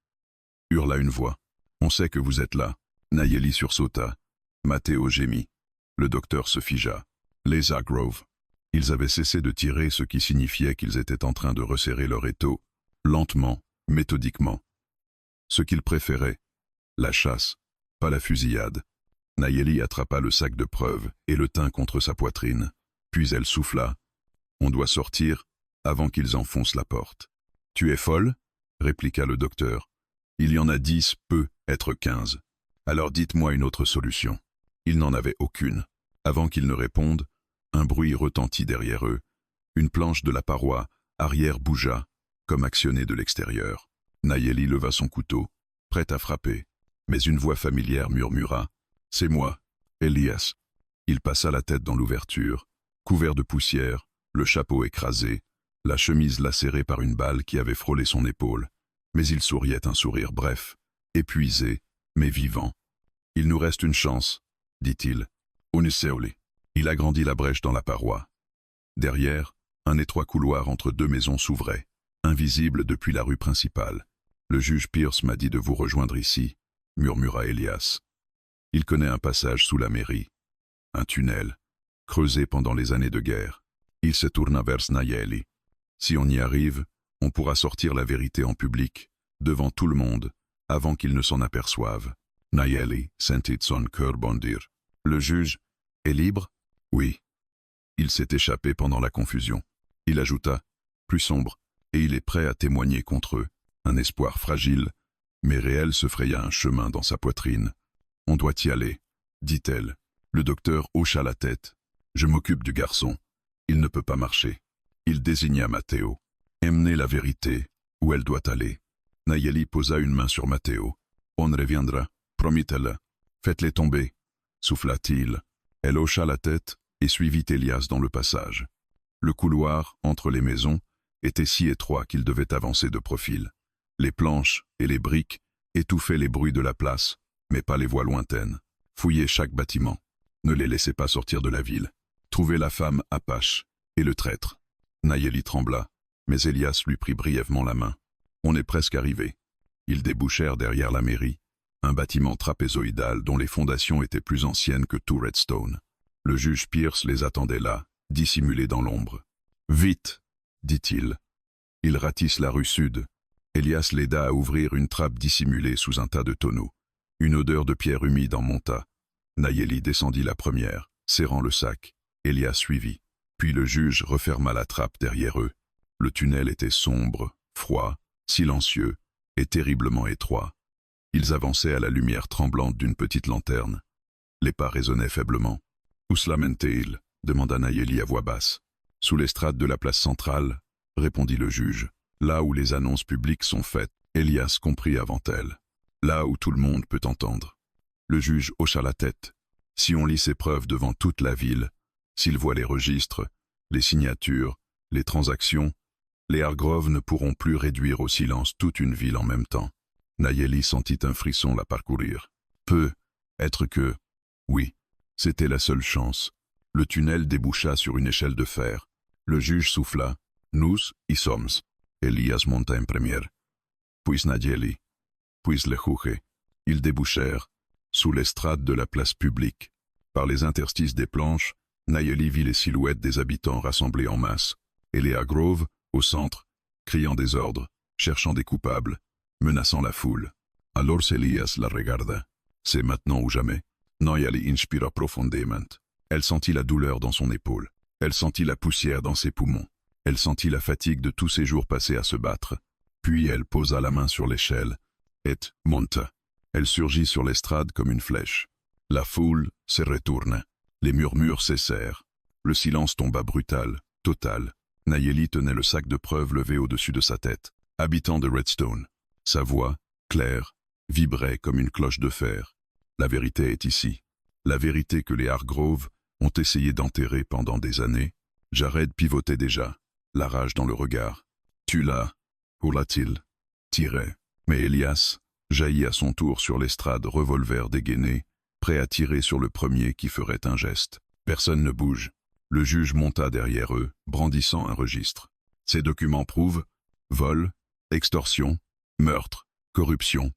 hurla une voix. « On sait que vous êtes là. » Nayeli sursauta. Matteo gémit. Le docteur se figea. Les Hargrove. Ils avaient cessé de tirer, ce qui signifiait qu'ils étaient en train de resserrer leur étau, lentement, méthodiquement. Ce qu'ils préféraient, la chasse, pas la fusillade. Nayeli attrapa le sac de preuves et le tint contre sa poitrine. Puis elle souffla. « On doit sortir avant qu'ils enfoncent la porte. »« Tu es folle ?» répliqua le docteur. « Il y en a 10, peut être 15. Alors dites-moi une autre solution. » Il n'en avait aucune. Avant qu'ils ne répondent, un bruit retentit derrière eux. Une planche de la paroi arrière bougea, comme actionnée de l'extérieur. Nayeli leva son couteau, prête à frapper. Mais une voix familière murmura. « C'est moi, Elias. » Il passa la tête dans l'ouverture, couvert de poussière, le chapeau écrasé, la chemise lacérée par une balle qui avait frôlé son épaule. Mais il souriait un sourire bref, épuisé, mais vivant. « Il nous reste une chance, » dit-il. « Uniseoli. » Il agrandit la brèche dans la paroi. Derrière, un étroit couloir entre deux maisons s'ouvrait, invisible depuis la rue principale. « Le juge Pierce m'a dit de vous rejoindre ici, » murmura Elias. « Il connaît un passage sous la mairie, un tunnel, creusé pendant les années de guerre. » Il se tourna vers Nayeli. « Si on y arrive, on pourra sortir la vérité en public, devant tout le monde, avant qu'ils ne s'en aperçoivent. » Nayeli sentit son cœur bondir. « Le juge est libre ?» ?»« Oui. » Il s'est échappé pendant la confusion. Il ajouta, plus sombre, et il est prêt à témoigner contre eux. Un espoir fragile, mais réel se fraya un chemin dans sa poitrine. « On doit y aller, » dit-elle. Le docteur hocha la tête. « Je m'occupe du garçon. Il ne peut pas marcher. » Il désigna Matteo. « Emmenez la vérité, où elle doit aller. » Nayeli posa une main sur Matteo. « On reviendra, promit-elle. »« Faites-les tomber, » souffla-t-il. Elle hocha la tête et suivit Elias dans le passage. Le couloir, entre les maisons, était si étroit qu'il devait avancer de profil. Les planches et les briques étouffaient les bruits de la place, mais pas les voix lointaines. Fouillez chaque bâtiment. Ne les laissez pas sortir de la ville. Trouvez la femme Apache et le traître. Nayeli trembla, mais Elias lui prit brièvement la main. On est presque arrivé. Ils débouchèrent derrière la mairie, un bâtiment trapézoïdal dont les fondations étaient plus anciennes que tout Redstone. Le juge Pierce les attendait là, dissimulé dans l'ombre. « Vite !» dit-il. Ils ratissent la rue sud. Elias l'aida à ouvrir une trappe dissimulée sous un tas de tonneaux. Une odeur de pierre humide en monta. Nayeli descendit la première, Serrant le sac, Elias suivit. Puis le juge referma la trappe derrière eux. Le tunnel était sombre, froid, silencieux et terriblement étroit. Ils avançaient à la lumière tremblante d'une petite lanterne. Les pas résonnaient faiblement. « Où se lamentait-il » demanda Nayeli à voix basse. « Sous l'estrade de la place centrale » répondit le juge. « Là où les annonces publiques sont faites. » Elias comprit avant elle. « Là où tout le monde peut entendre. » Le juge hocha la tête. « Si on lit ces preuves devant toute la ville, s'il voit les registres, les signatures, les transactions, les Hargrove ne pourront plus réduire au silence toute une ville en même temps. » Nayeli sentit un frisson la parcourir. Peut être que... Oui, c'était la seule chance. Le tunnel déboucha sur une échelle de fer. Le juge souffla. « Nous y sommes. » Elias monta en première. Puis Nayeli. Puis le juge. Ils débouchèrent, sous l'estrade de la place publique. Par les interstices des planches, Nayeli vit les silhouettes des habitants rassemblés en masse, et les Hargrove, au centre, criant des ordres, cherchant des coupables, menaçant la foule. Alors Elias la regarda. C'est maintenant ou jamais. Nayeli inspira profondément. Elle sentit la douleur dans son épaule. Elle sentit la poussière dans ses poumons. Elle sentit la fatigue de tous ces jours passés à se battre. Puis elle posa la main sur l'échelle, et monta. Elle surgit sur l'estrade comme une flèche. La foule se retourna. Les murmures cessèrent. Le silence tomba brutal, total. Nayeli tenait le sac de preuves levé au-dessus de sa tête. Habitant de Redstone. Sa voix, claire, vibrait comme une cloche de fer. La vérité est ici. La vérité que les Hargrove ont essayé d'enterrer pendant des années. Jared pivotait déjà, la rage dans le regard. « Tu l'as » hurla-t-il. Tirait. Mais Elias jaillit à son tour sur l'estrade, revolver dégainé, prêt à tirer sur le premier qui ferait un geste. Personne ne bouge. Le juge monta derrière eux, brandissant un registre. Ces documents prouvent vol, extorsion, meurtre, corruption.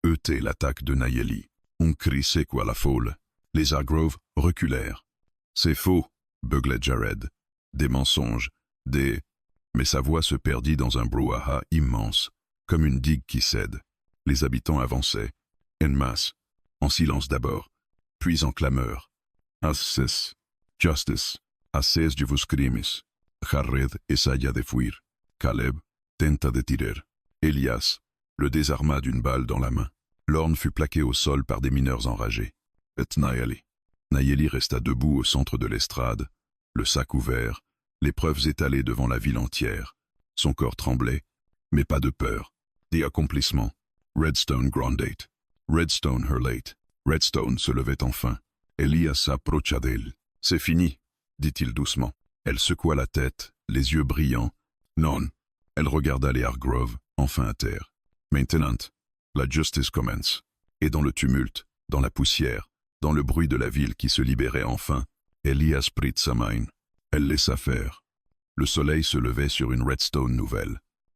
Heurtaient l'attaque de Nayeli. On crie c'est quoi la foule. Les Hargrove reculèrent. C'est faux, beuglait Jared. Des mensonges, des... Mais sa voix se perdit dans un brouhaha immense, comme une digue qui cède. Les habitants avançaient, en masse, en silence d'abord, puis en clameur. Asses, justice, asses de vos crimes. Jared essaya de fuir. Caleb tenta de tirer. Elias le désarma d'une balle dans la main. L'orne fut plaqué au sol par des mineurs enragés. Et Nayeli. Nayeli resta debout au centre de l'estrade, le sac ouvert, les preuves étalées devant la ville entière. Son corps tremblait, mais pas de peur. The accomplissement. Redstone grandate. Redstone hurlate. Redstone se levait enfin. Elias s'approcha d'elle. C'est fini, dit-il doucement. Elle secoua la tête, les yeux brillants. Non. Elle regarda les Hargrove, enfin à terre. Maintenant, la justice commence. Et dans le tumulte, dans la poussière, dans le bruit de la ville qui se libérait enfin, Elias prit sa main. Elle laissa faire. Le soleil se levait sur une Redstone nouvelle.